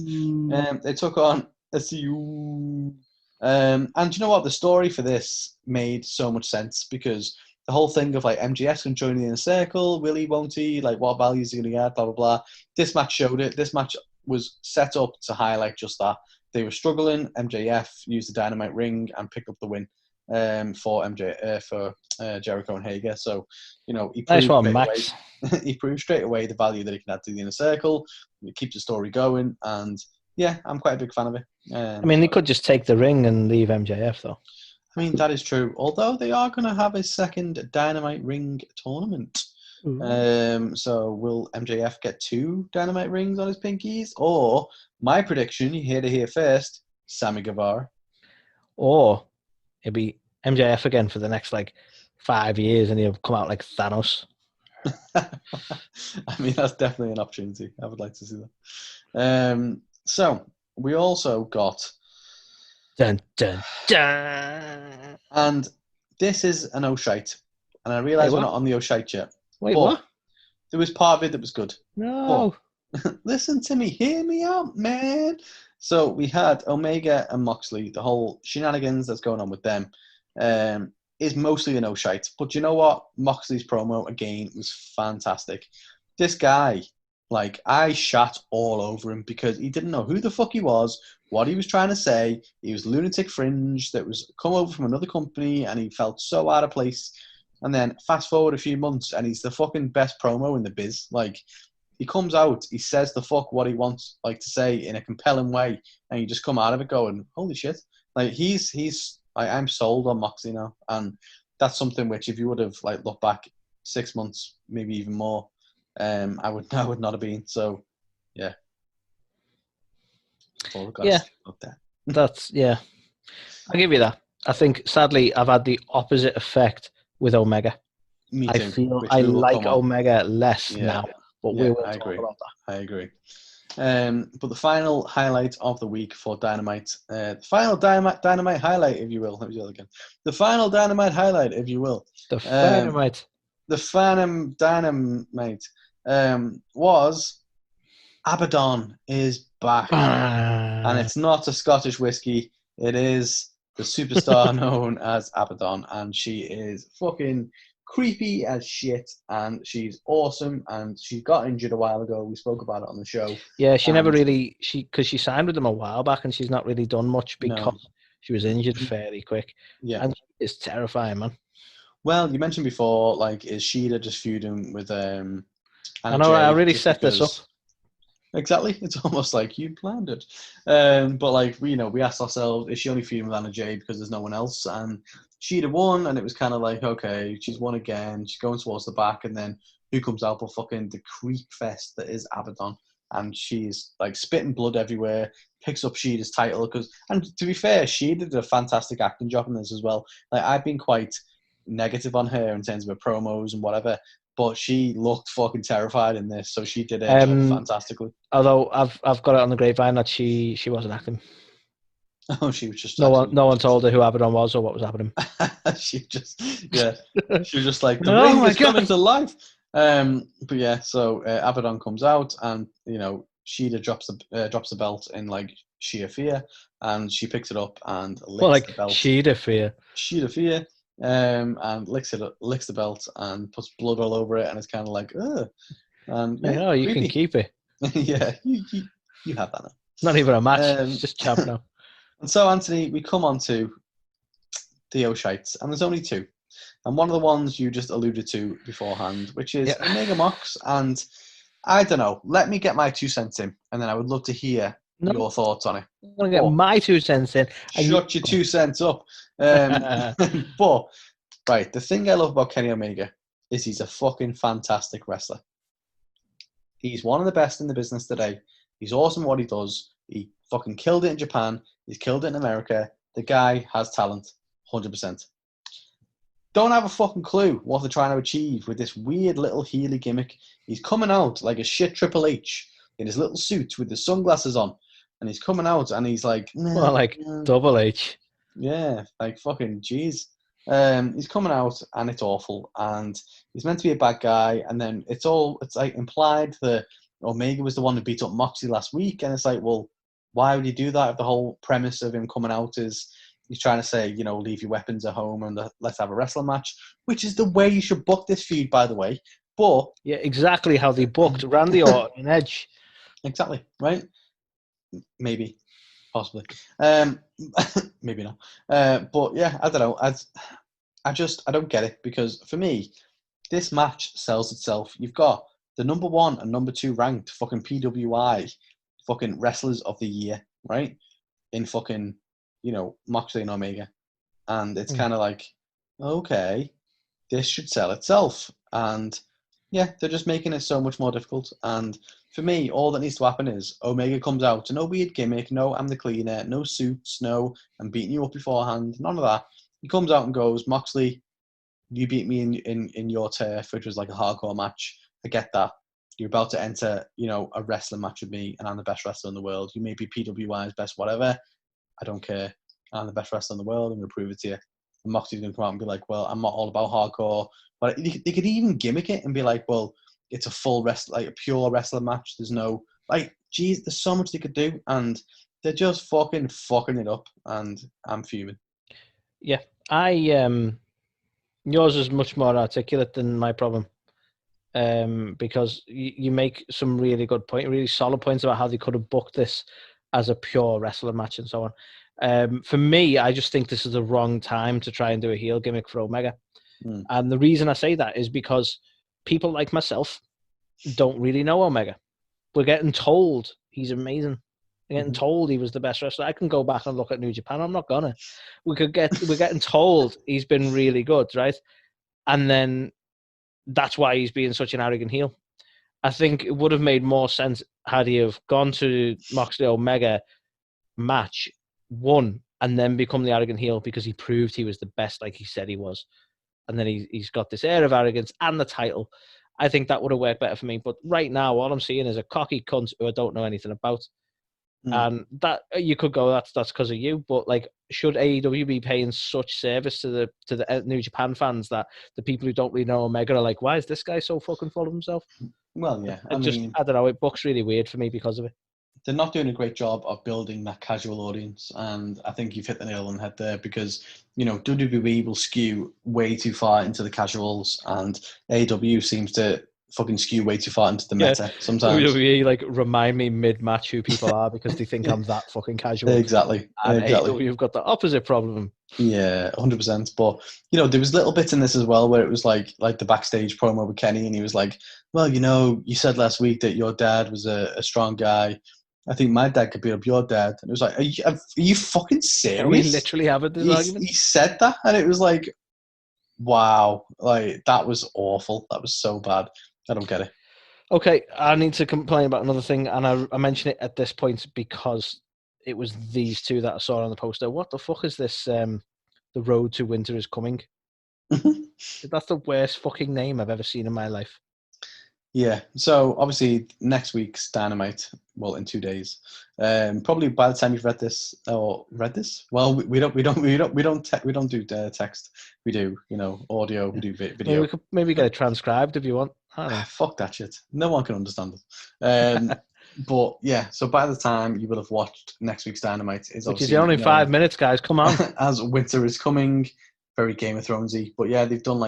They took on SCU. And you know what? The story for this made so much sense because the whole thing of like MJF can join the inner circle, will he, won't he? Like what values are he going to get? Blah blah blah. This match showed it. This match was set up to highlight just that. They were struggling. MJF used the Dynamite ring and picked up the win for Jericho and Hager. So you know he proved nice one, Max. he proved straight away the value that he can add to the inner circle. It keeps the story going, and yeah, I'm quite a big fan of it. I mean, they could just take the ring and leave MJF though. I mean, that is true. Although they are going to have a second Dynamite ring tournament. So will MJF get 2 Dynamite rings on his pinkies? Or, my prediction, you hear to hear first, Sammy Guevara. Or it'll be MJF again for the next, 5 years and he'll come out like Thanos. I mean, that's definitely an opportunity. I would like to see that. So, we also got... Dun, dun, dun. And this is an O'Shite. And I realise we're not on the O'Shite yet. Wait, what? There was part of it that was good. No. But, listen to me. Hear me out, man. So we had Omega and Moxley. The whole shenanigans that's going on with them is mostly an O'Shite. But you know what? Moxley's promo, again, was fantastic. This guy... I shat all over him because he didn't know who the fuck he was, what he was trying to say. He was lunatic fringe that was come over from another company and he felt so out of place. And then fast forward a few months and he's the fucking best promo in the biz. He comes out, he says the fuck what he wants to say in a compelling way and you just come out of it going, holy shit. I'm sold on Moxley now. And that's something which if you would have looked back 6 months, maybe even more, I would not have been. So, yeah. Yeah. That's, yeah. I'll give you that. I think, sadly, I've had the opposite effect with Omega. Me too. I feel I like Omega less now, but we will talk about that. I agree. But the final highlight of the week for Dynamite, the final Dynamite highlight, if you will. Let me do that again. The final Dynamite highlight, if you will. The Dynamite. The Phantom Dynamite was Abaddon is back. And it's not a Scottish whiskey. It is the superstar known as Abaddon. And she is fucking creepy as shit. And she's awesome. And she got injured a while ago. We spoke about it on the show. Yeah, she never really... Because she signed with them a while back and she's not really done much because she was injured fairly quick. Yeah. And it's terrifying, man. Well, you mentioned before, is Sheeta just feuding with Anna I know, Jay I really set this up. Exactly. It's almost like you planned it. But we asked ourselves, is she only feuding with Anna Jay because there's no one else? And Sheeta won, and it was kind of okay, she's won again. She's going towards the back, and then who comes out but fucking the creep fest that is Abaddon? And she's spitting blood everywhere, picks up Sheeta's title. And to be fair, Sheeta did a fantastic acting job in this as well. I've been quite negative on her in terms of her promos and whatever, but she looked fucking terrified in this, so she did it fantastically. Although I've got it on the grapevine that she wasn't acting. Oh, she was just no one told her who Abaddon was or what was happening. she was just like the ring is coming to life. But yeah, so Abaddon comes out and Sheeta drops the belt in sheer fear, and she picks it up and licks the belt. Sheeta fear. And licks the belt and puts blood all over it, and it's kind of ugh. And you can keep it. Yeah, you have that now. Not even a match, it's just champ now. And so, Anthony, we come on to the O'Shites, and there's only 2. And one of the ones you just alluded to beforehand, which is Omega Mox, and I don't know, let me get my 2 cents in, and then I would love to hear your thoughts on it. I'm going to get my 2 cents in. Shut your 2 cents up. But Right, the thing I love about Kenny Omega is he's a fucking fantastic wrestler. He's one of the best in the business today. He's awesome at what he does. He fucking killed it in Japan. He's killed it in America. The guy has talent, 100%. Don't have a fucking clue what they're trying to achieve with this weird little Healy gimmick. He's coming out like a shit Triple H in his little suit with his sunglasses on. And he's coming out and he's like... Well, like Double H. Yeah, like fucking jeez. He's coming out and it's awful, and he's meant to be a bad guy, and then it's like implied that Omega was the one who beat up Moxley last week, and it's like, well, why would you do that if the whole premise of him coming out is he's trying to say, leave your weapons at home and let's have a wrestling match, which is the way you should book this feud, by the way. But yeah, exactly how they booked Randy Orton and Edge. Exactly, right? Maybe. Possibly. Maybe not. But yeah, I don't know. I don't get it, because for me, this match sells itself. You've got the number 1 and number 2 ranked fucking PWI fucking wrestlers of the year, right? In fucking, Moxley and Omega. And it's kind of like, okay, this should sell itself. And yeah, they're just making it so much more difficult. And for me, all that needs to happen is Omega comes out, no weird gimmick, no I'm the cleaner, no suits, no I'm beating you up beforehand, none of that. He comes out and goes, Moxley, you beat me in your turf, which was like a hardcore match. I get that. You're about to enter, a wrestling match with me, and I'm the best wrestler in the world. You may be PWI's best whatever. I don't care. I'm the best wrestler in the world. I'm going to prove it to you. And Moxley's going to come out and be like, well, I'm not all about hardcore. But they could even gimmick it and be like, well, it's a full a pure wrestling match. There's no, geez, there's so much they could do. And they're just fucking it up. And I'm fuming. Yeah. Yours is much more articulate than my problem. Because you make some really good point, really solid points about how they could have booked this as a pure wrestling match and so on. For me, I just think this is the wrong time to try and do a heel gimmick for Omega. And the reason I say that is because people like myself don't really know Omega. We're getting told he's amazing. We're getting told he was the best wrestler. I can go back and look at New Japan. I'm not gonna. We're getting told he's been really good, right? And then that's why he's being such an arrogant heel. I think it would have made more sense had he have gone to Moxley Omega match, won, and then become the arrogant heel because he proved he was the best like he said he was. And then he's got this air of arrogance and the title. I think that would have worked better for me. But right now, all I'm seeing is a cocky cunt who I don't know anything about. And that you could go, that's because of you. But should AEW be paying such service to the New Japan fans that the people who don't really know Omega are like, why is this guy so fucking full of himself? Well, yeah. I don't know. It books really weird for me because of it. They're not doing a great job of building that casual audience, and I think you've hit the nail on the head there, because WWE will skew way too far into the casuals, and AEW seems to fucking skew way too far into the meta sometimes. WWE remind me mid-match who people are because they think I'm that fucking casual. Exactly. And AEW have got the opposite problem. Yeah, 100%. But there was little bits in this as well where it was like the backstage promo with Kenny, and he was like, well, you said last week that your dad was a strong guy. I think my dad could beat up your dad. And it was like, are you fucking serious? Are we literally having this argument? He said that, and it was like, wow. That was awful. That was so bad. I don't get it. Okay, I need to complain about another thing, and I mention it at this point because it was these two that I saw on the poster. What the fuck is this? The Road to Winter is Coming. That's the worst fucking name I've ever seen in my life. Yeah, so obviously next week's Dynamite, well, in 2 days. Probably by the time you've read this. Well, we don't do text. We do, audio. We do video. Maybe get it transcribed if you want. Fuck that shit. No one can understand it. But yeah, so by the time you will have watched next week's Dynamite, which is only 5 minutes, guys. Come on. As winter is coming, very Game of Thronesy. But yeah, they've done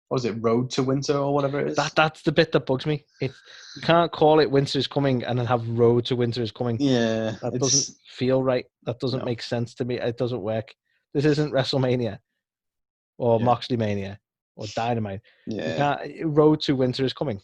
what was it, Road to Winter or whatever it is? That's the bit that bugs me. You can't call it Winter is Coming and then have Road to Winter is Coming. Yeah. That doesn't feel right. That doesn't make sense to me. It doesn't work. This isn't WrestleMania or Moxley Mania or Dynamite. Yeah. Road to Winter is Coming.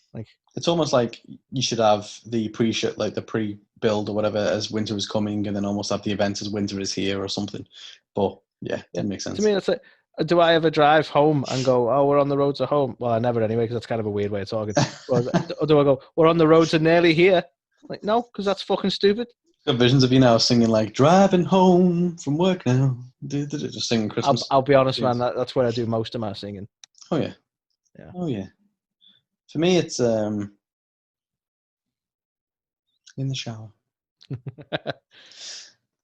It's almost like you should have the pre-show, the pre-build or whatever as Winter is Coming, and then almost have the event as Winter is Here or something. But yeah, that makes sense. To me, that's it. Do I ever drive home and go, oh, we're on the road to home? Well, I never anyway, because that's kind of a weird way of talking. Or do I go, we're on the road to nearly here? Like, no, because that's fucking stupid. Got visions of you now singing like driving home from work now. Just singing Christmas. I'll be honest, man. That's where I do most of my singing. Oh yeah. Yeah. Oh yeah. For me, it's in the shower.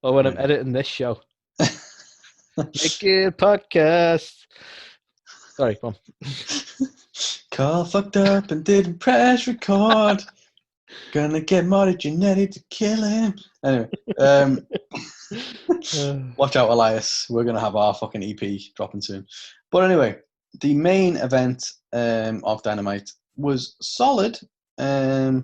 Or when I'm editing this show. Make it podcast. Sorry, come on. Carl fucked up and didn't press record. Gonna get Marty Jannetty to kill him. Anyway, watch out, Elias. We're gonna have our fucking EP dropping soon. But anyway, the main event of Dynamite was solid. You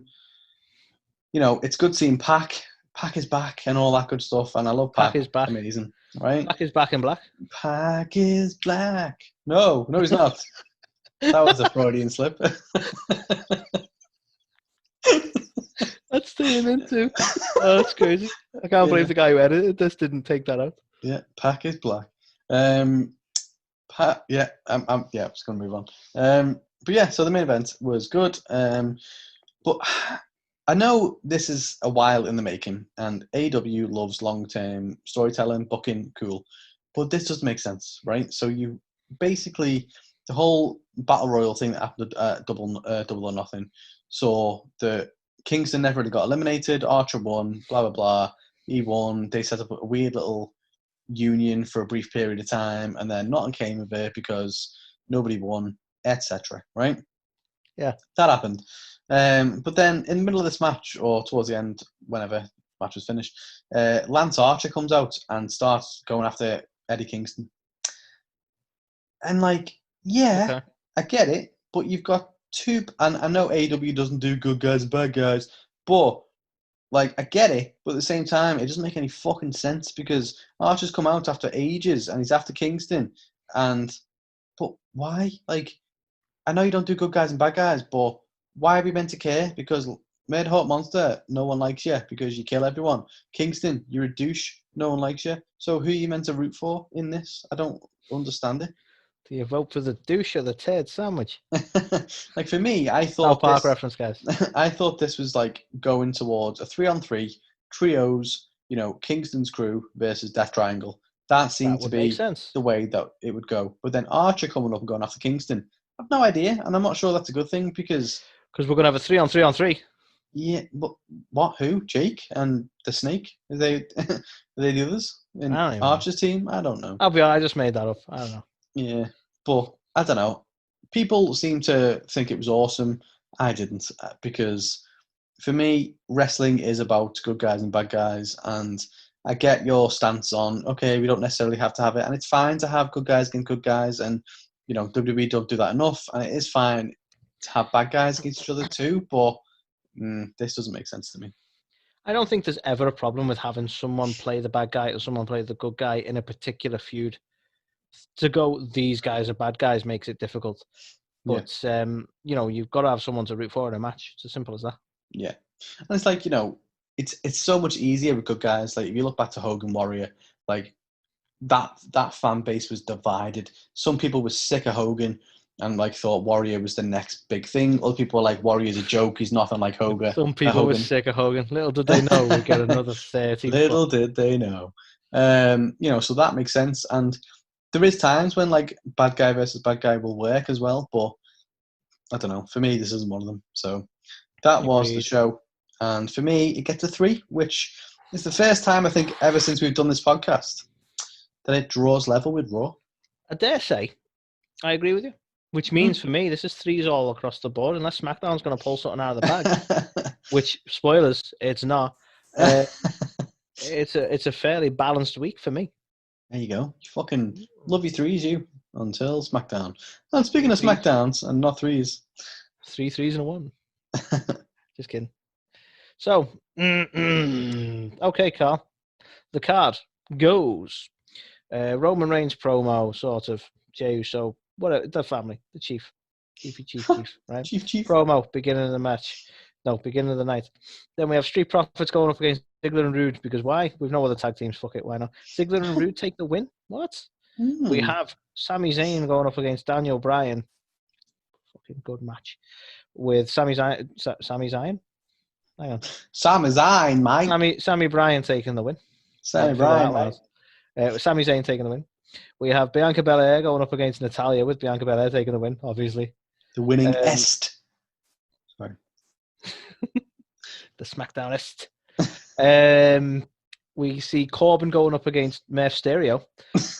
know, it's good seeing Pac. Pac is back and all that good stuff, and I love Pac. Pac is back. Amazing, right? Pac is back in black. Pac is black. No, he's not. That was a Freudian slip. That's staying in too. Oh, that's crazy. I can't believe the guy who edited this didn't take that out. Yeah, Pac is black. I'm just gonna move on. But yeah, so the main event was good. But I know this is a while in the making, and AEW loves long-term storytelling, booking, cool. But this doesn't make sense, right? So you basically the whole battle royal thing that happened at Double or Nothing. So the Kingston never really got eliminated. Archer won. Blah blah blah. He won. They set up a weird little union for a brief period of time, and then nothing came of it because nobody won, etc. Right? Yeah, that happened. But then in the middle of this match, or towards the end, whenever the match was finished, Lance Archer comes out and starts going after Eddie Kingston. And like, yeah, okay. I get it, but you've got two, and I know AEW doesn't do good guys and bad guys, but like, I get it, but at the same time, it doesn't make any fucking sense because Archer's come out after ages and he's after Kingston. But why? Like, I know you don't do good guys and bad guys, but why are we meant to care? Because Mad Hot Monster, no one likes you because you kill everyone. Kingston, you're a douche, no one likes you. So who are you meant to root for in this? I don't understand it. Do you vote for the douche or the turd sandwich? Like for me, I thought Park reference, guys. I thought this was like going towards a 3-on-3 trios. You know, Kingston's crew versus Death Triangle. That seemed to be the way that it would go. But then Archer coming up and going after Kingston, I've no idea, and I'm not sure that's a good thing because we're going to have a 3-on-3-on-3. Yeah, but what? Who? Jake and the Snake? Are they the others in Archer's team? I don't know. I'll be honest, I just made that up. I don't know. Yeah, but I don't know. People seem to think it was awesome. I didn't, because for me, wrestling is about good guys and bad guys, and I get your stance on, okay, we don't necessarily have to have it, and it's fine to have good guys against good guys, and, you know, WWE don't do that enough, and it is fine to have bad guys against each other too, but this doesn't make sense to me. I don't think there's ever a problem with having someone play the bad guy or someone play the good guy in a particular feud. To go, these guys are bad guys, makes it difficult. But, you know, you've got to have someone to root for in a match. It's as simple as that. Yeah. And it's like, you know, it's so much easier with good guys. Like, if you look back to Hogan Warrior, like, that fan base was divided. Some people were sick of Hogan and, like, thought Warrior was the next big thing. Other people were like, Warrior's a joke. He's nothing like Hogan. Some people were sick of Hogan. Little did they know we'd get another 30. Little did they know. You know, so that makes sense. And there is times when, like, bad guy versus bad guy will work as well, but I don't know. For me, this isn't one of them. So that was the show. And for me, it gets a 3, which is the first time, I think, ever since we've done this podcast, that it draws level with Raw. I dare say. I agree with you. Which means, for me, this is 3s all across the board, unless SmackDown's going to pull something out of the bag. Which, spoilers, it's not. It's a fairly balanced week for me. There you go. You fucking love your 3s, you, until SmackDown. And speaking of SmackDowns and not 3s. 3 3s and a 1. Just kidding. So, okay, Carl. The card goes. Roman Reigns promo, sort of. Jey Uso, whatever, the family, the chief, right? Chief. Promo, beginning of the match. No, beginning of the night. Then we have Street Profits going up against Ziggler and Rude, because why? We've no other tag teams, fuck it, why not? Ziggler and Rude take the win? What? We have Sami Zayn going up against Daniel Bryan. Fucking good match. With Sami Zayn. Hang on. Sami Zayn, mate. Sami Bryan taking the win. Sami Bryan, mate. Sami Zayn taking the win. We have Bianca Belair going up against Natalya with Bianca Belair taking the win, obviously. The winning est. Sorry. The SmackDownist. We see Corbin going up against Murph Stereo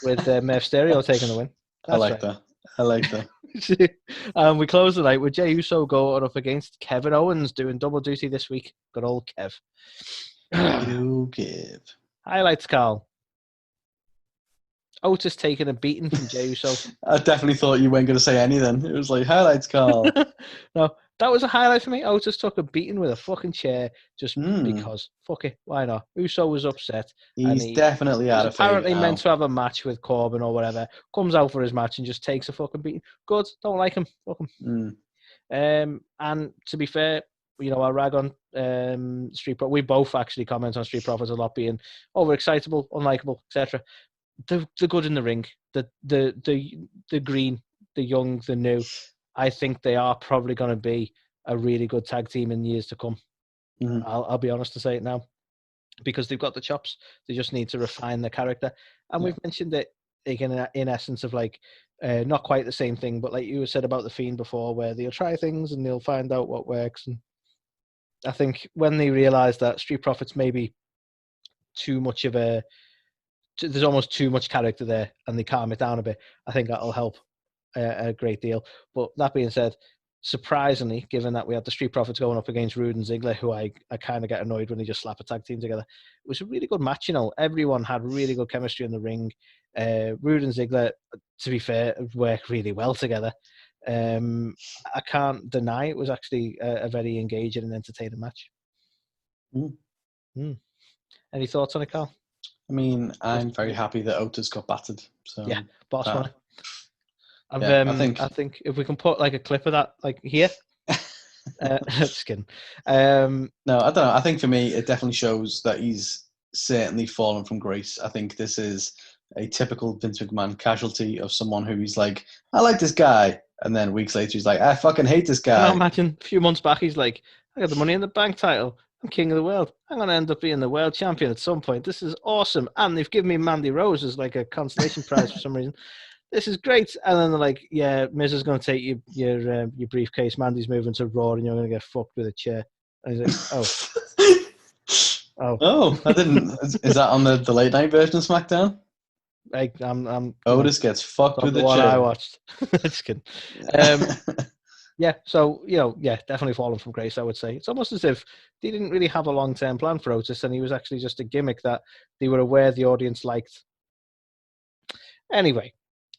with Murph Stereo taking the win. I like that. We close the night with Jey Uso going up against Kevin Owens doing double duty this week. Good old Kev. You give. Highlights, Carl. Otis taking a beating from Jey Uso. I definitely thought you weren't going to say anything. It was like, highlights, Carl. No, that was a highlight for me. Otis took a beating with a fucking chair just because. Fuck it, why not? Uso was upset. He's definitely out of apparently meant to have a match with Corbin or whatever. Comes out for his match and just takes a fucking beating. Good, don't like him. Fuck him. And to be fair, I rag on Street Profits. We both actually comment on Street Profits a lot being overexcitable, unlikable, etc. The good in the ring, the green, the young, the new. I think they are probably going to be a really good tag team in years to come. I'll be honest to say it now, because they've got the chops. They just need to refine their character. And we've mentioned it again in essence of like not quite the same thing, but like you said about the Fiend before, where they'll try things and they'll find out what works. And I think when they realise that Street Profits may be too much of there's almost too much character there, and they calm it down a bit, I think that'll help a great deal. But that being said, surprisingly, given that we had the Street Profits going up against Rude and Ziggler, who I kind of get annoyed when they just slap a tag team together, it was a really good match. Everyone had really good chemistry in the ring. Rude and Ziggler, to be fair, work really well together. I can't deny it was actually a very engaging and entertaining match. Any thoughts on it, Carl? I mean, I'm very happy that Otis got battered. So yeah, boss man. I think if we can put like a clip of that, like here. Just kidding. No, I don't know. I think for me, it definitely shows that he's certainly fallen from grace. I think this is a typical Vince McMahon casualty of someone who he's like, I like this guy. And then weeks later, he's like, I fucking hate this guy. Can I imagine a few months back, he's like, I got the Money in the Bank title. I'm king of the world. I'm going to end up being the world champion at some point. This is awesome. And they've given me Mandy Rose as like a consolation prize for some reason. This is great. And then they're like, yeah, Miz is going to take your briefcase. Mandy's moving to Raw and you're going to get fucked with a chair. And he's like, Oh, I didn't. Is that on the late night version of SmackDown? I'm Otis gets fucked with the one chair. I watched. Just kidding. Yeah, so, definitely fallen from grace, I would say. It's almost as if they didn't really have a long-term plan for Otis, and he was actually just a gimmick that they were aware the audience liked. Anyway,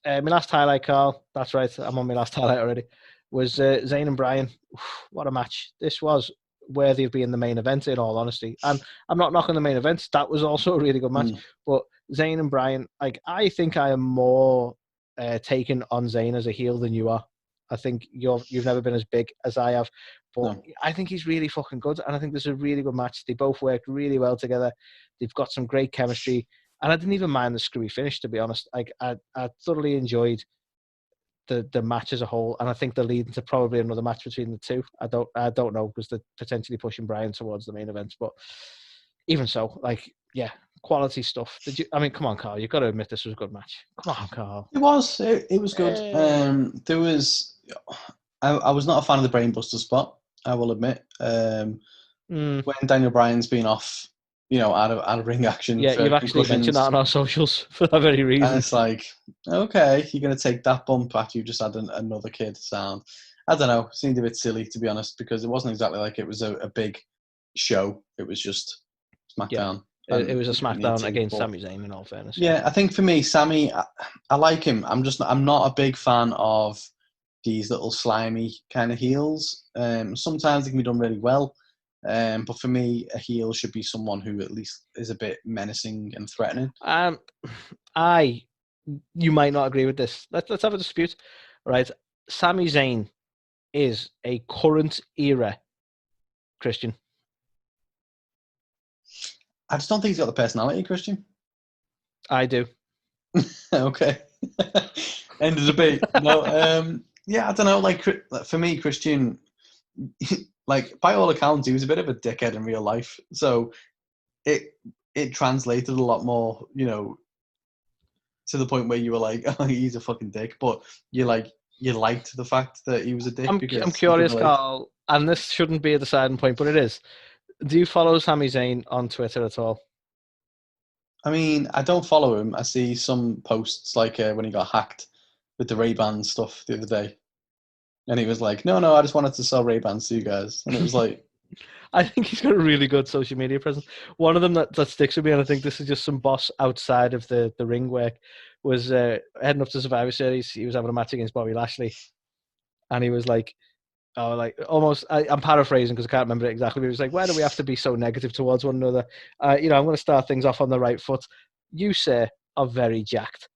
my last highlight, Carl, that's right, I'm on my last highlight already, was Zayn and Bryan. What a match. This was worthy of being the main event, in all honesty. And I'm not knocking the main event. That was also a really good match. But Zayn and Bryan, like, I think I am more taken on Zayn as a heel than you are. I think you've never been as big as I have, but I think he's really fucking good, and I think this is a really good match. They both worked really well together. They've got some great chemistry, and I didn't even mind the screwy finish, to be honest. Like I thoroughly enjoyed the match as a whole, and I think they're leading to probably another match between the two. I don't know, because they're potentially pushing Bryan towards the main event, but even so, like, yeah, quality stuff. Come on, Carl, you've got to admit this was a good match. Come on, Carl. It was good. There was. I was not a fan of the Brainbuster spot, I will admit. When Daniel Bryan's been off, out of ring action. Yeah, you've actually mentioned that on our socials for that very reason. And it's like, okay, you're going to take that bump after you just had another kid sound. I don't know. It seemed a bit silly, to be honest, because it wasn't exactly like it was a big show. It was just SmackDown. Yeah, it was a SmackDown against Sami Zayn, in all fairness. Yeah, I think for me, Sami, I like him. I'm not a big fan of these little slimy kind of heels. Sometimes they can be done really well. But for me, a heel should be someone who at least is a bit menacing and threatening. You might not agree with this. Let's have a dispute. Right. Sami Zayn is a current era Christian. I just don't think he's got the personality, Christian. I do. Okay. End of debate. No, yeah, I don't know. Like for me, Christian, like by all accounts, he was a bit of a dickhead in real life. So it translated a lot more, to the point where you were like, oh, he's a fucking dick, but you liked the fact that he was a dick I'm because curious, Carl, and this shouldn't be a deciding point, but it is. Do you follow Sami Zayn on Twitter at all? I mean, I don't follow him. I see some posts like when he got hacked with the Ray-Ban stuff the other day. And he was like, no, I just wanted to sell Ray-Bans to you guys. And it was like... I think he's got a really good social media presence. One of them that sticks with me, and I think this is just some boss outside of the ring work, was heading up to Survivor Series. He was having a match against Bobby Lashley. And he was like, almost, I'm paraphrasing because I can't remember it exactly, but he was like, why do we have to be so negative towards one another? I'm going to start things off on the right foot. You, sir, are very jacked.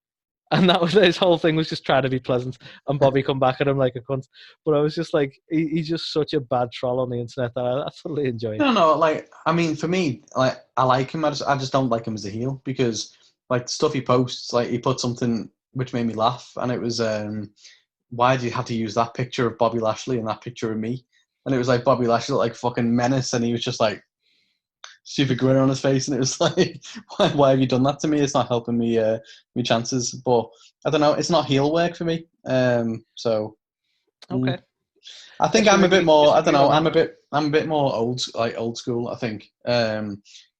And that was his whole thing, was just trying to be pleasant. And Bobby come back at him like a cunt. But I was just like, he's just such a bad troll on the internet that I totally enjoy it. No, like, I mean, for me, like, I like him. I just don't like him as a heel because, like, stuff he posts, like, he put something which made me laugh. And it was, why do you have to use that picture of Bobby Lashley and that picture of me? And it was like Bobby Lashley looked like fucking menace, and he was just like, stupid grin on his face, and it was like, why have you done that to me? It's not helping me me chances. But I don't know, it's not heel work for me. So okay. I think I'm a bit more. I don't know. I'm a bit more old school. I think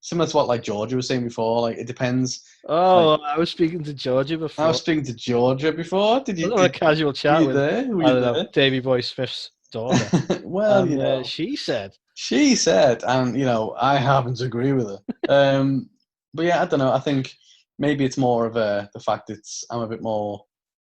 similar to what like Georgia was saying before. Like it depends. Oh, Like, I was speaking to Georgia before. I was speaking to Georgia before. Did you? On a casual chat with there? Were I you don't there? know, Davey Boy Smith's daughter. Well, And she said, and I happen to agree with her. But yeah, I don't know. I think maybe it's more of the fact I'm a bit more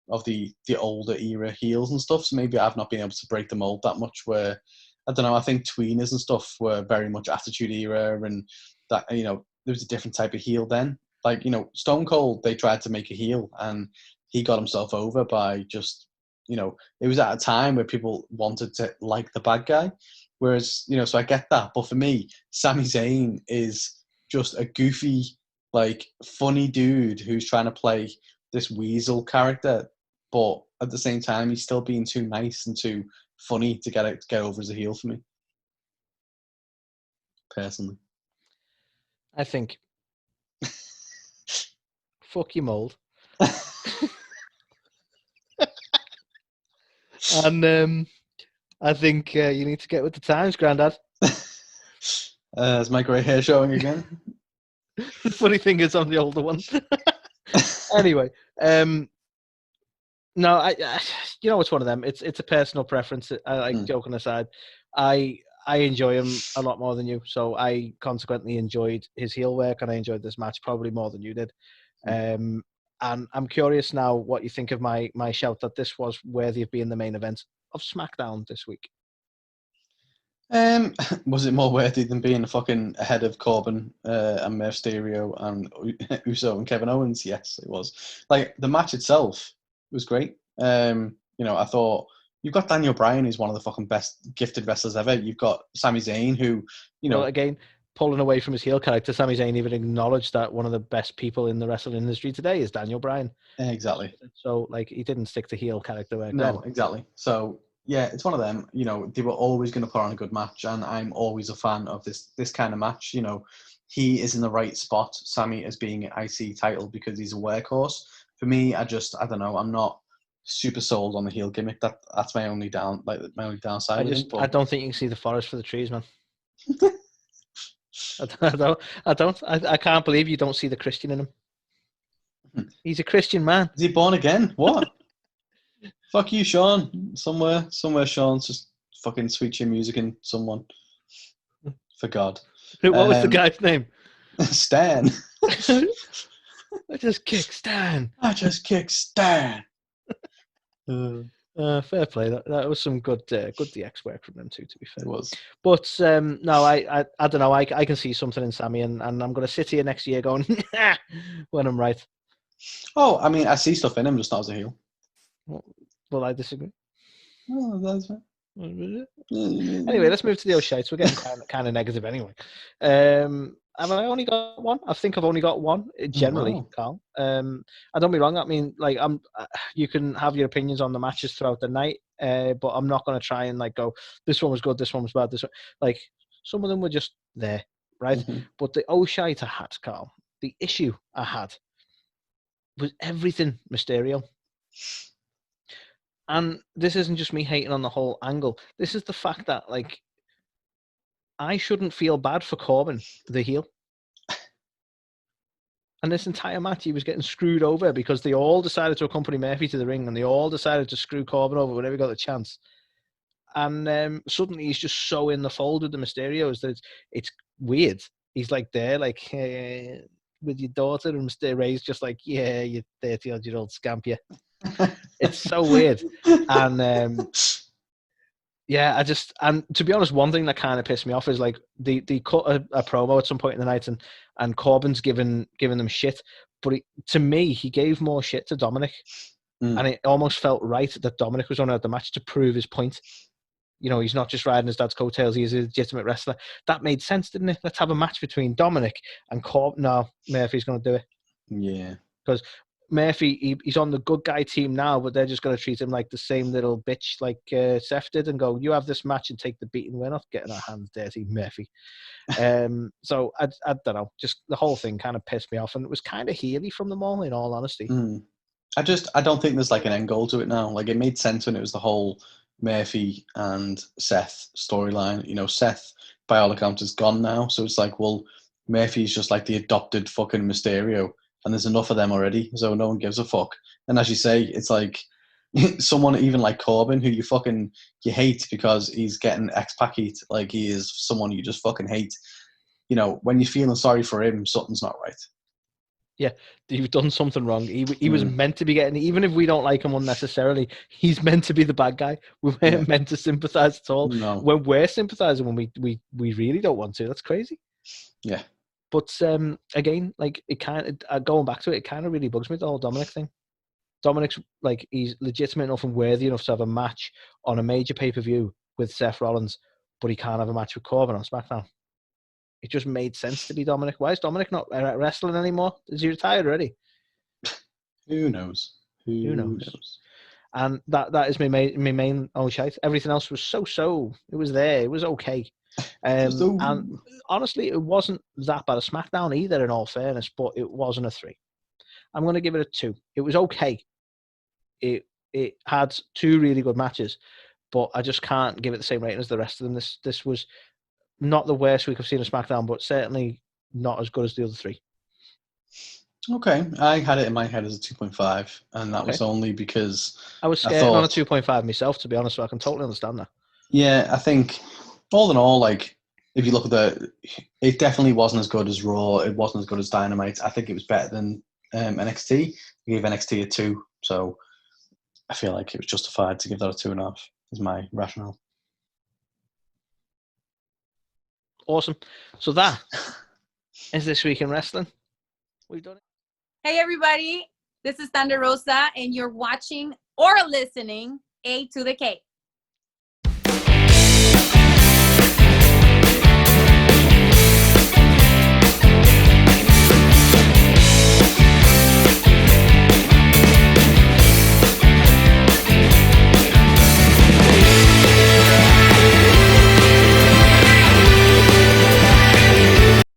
of the older era heels and stuff. So maybe I've not been able to break the mold that much. Where I don't know. I think tweeners and stuff were very much Attitude Era, and that there was a different type of heel then. Like Stone Cold, they tried to make a heel, and he got himself over by just it was at a time where people wanted to like the bad guy. Whereas, so I get that. But for me, Sami Zayn is just a goofy, like, funny dude who's trying to play this weasel character. But at the same time, he's still being too nice and too funny to get over as a heel for me. Personally. I think, fuck your mold. And I think you need to get with the times, Grandad. Is my grey hair showing again? The funny thing is, I'm the older one. Anyway, no, it's one of them. It's a personal preference. Joking aside, I enjoy him a lot more than you, so I consequently enjoyed his heel work, and I enjoyed this match probably more than you did. And I'm curious now what you think of my shout that this was worthy of being the main event of SmackDown this week. Was it more worthy than being fucking ahead of Corbin and Mysterio and Uso and Kevin Owens? Yes, it was. Like, the match itself was great. I thought you've got Daniel Bryan, who's one of the fucking best gifted wrestlers ever. You've got Sami Zayn, who well, again, pulling away from his heel character, Sami Zayn even acknowledged that one of the best people in the wrestling industry today is Daniel Bryan. Exactly. So, like, he didn't stick to heel character work. No, exactly. So, yeah, it's one of them. They were always going to put on a good match, and I'm always a fan of this kind of match. He is in the right spot, Sami, as being an IC title because he's a workhorse. For me, I don't know. I'm not super sold on the heel gimmick. That's my only downside. I don't think you can see the forest for the trees, man. I can't believe you don't see the Christian in him. He's a Christian man. Is he born again? What? Fuck you, Sean. Somewhere Sean's just fucking sweet chin music in someone. For God. What was the guy's name? Stan. I just kicked Stan. Fair play. That was some good DX work from them too, to be fair. It was. But no, I don't know. I can see something in Sami, and I'm going to sit here next year going, when I'm right. Oh, I mean, I see stuff in him, just not as a heel. Well, I disagree. Oh, that's right. Anyway, let's move to the O'Shites. We're getting kind of negative anyway. have I only got one? I think I've only got one generally, Wow. Carl. And don't be wrong. I mean, like you can have your opinions on the matches throughout the night, but I'm not going to try and like go, this one was good, this one was bad. This one, like some of them were just there, right? Mm-hmm. But the shite I had, Carl, the issue I had was everything Mysterio. And this isn't just me hating on the whole angle. This is the fact that, like, I shouldn't feel bad for Corbin, the heel. And this entire match, he was getting screwed over because they all decided to accompany Murphy to the ring and they all decided to screw Corbin over whenever he got the chance. And suddenly he's just so in the fold with the Mysterios that it's weird. He's like there, like, with your daughter, and Mr. Ray's just like, yeah, you 30-odd-year-old scamp, you. It's so weird. And yeah, and to be honest, one thing that kind of pissed me off is like they cut a promo at some point in the night and Corbin's giving them shit. But to me, he gave more shit to Dominic. And it almost felt right that Dominic was on at the match to prove his point. You know, he's not just riding his dad's coattails. He's a legitimate wrestler. That made sense, didn't it? Let's have a match between Dominic and Corbin. No, Murphy's going to do it. Yeah. Because Murphy, he's on the good guy team now, but they're just going to treat him like the same little bitch like Seth did and go, you have this match and take the beating. We're not getting our hands dirty, Murphy. So I don't know. Just the whole thing kind of pissed me off. And it was kind of heely from them all, in all honesty. I don't think there's like an end goal to it now. Like it made sense when it was the whole Murphy and Seth storyline. You know, Seth, by all accounts, is gone now. So it's like, well, Murphy's just like the adopted fucking Mysterio. And there's enough of them already, so no one gives a fuck. And as you say, it's like someone even like Corbin, who you hate because he's getting X-Pac heat, like he is someone you just fucking hate. You know, when you're feeling sorry for him, something's not right. Yeah, you've done something wrong. He was meant to be getting, even if we don't like him unnecessarily, he's meant to be the bad guy. We weren't meant to sympathize at all. No. When we're sympathizing when we really don't want to. That's crazy. Yeah. But again, like it kind of going back to it, it kind of really bugs me, the whole Dominic thing. Dominic's like he's legitimate enough and worthy enough to have a match on a major pay-per-view with Seth Rollins, but he can't have a match with Corbin on SmackDown. It just made sense to be Dominic. Why is Dominic not wrestling anymore? Is he retired already? Who knows? Who knows? And that is my main shite. Everything else was so. It was there. It was okay. And honestly, it wasn't that bad a SmackDown either, in all fairness, but it wasn't a 3. I'm going to give it a 2. It was okay. It had 2 really good matches, but I just can't give it the same rating as the rest of them. This was not the worst week I've seen a SmackDown, but certainly not as good as the other 3. Okay, I had it in my head as a 2.5, and that was only because I was scared on a 2.5 myself, to be honest, so I can totally understand that. Yeah, I think all in all, like if you look at it definitely wasn't as good as Raw. It wasn't as good as Dynamite. I think it was better than NXT. I gave NXT a 2, so I feel like it was justified to give that a 2.5. Is my rationale. Awesome. So that is This Week in Wrestling. We've done it. Hey, everybody. This is Thunder Rosa, and you're watching or listening A to the K.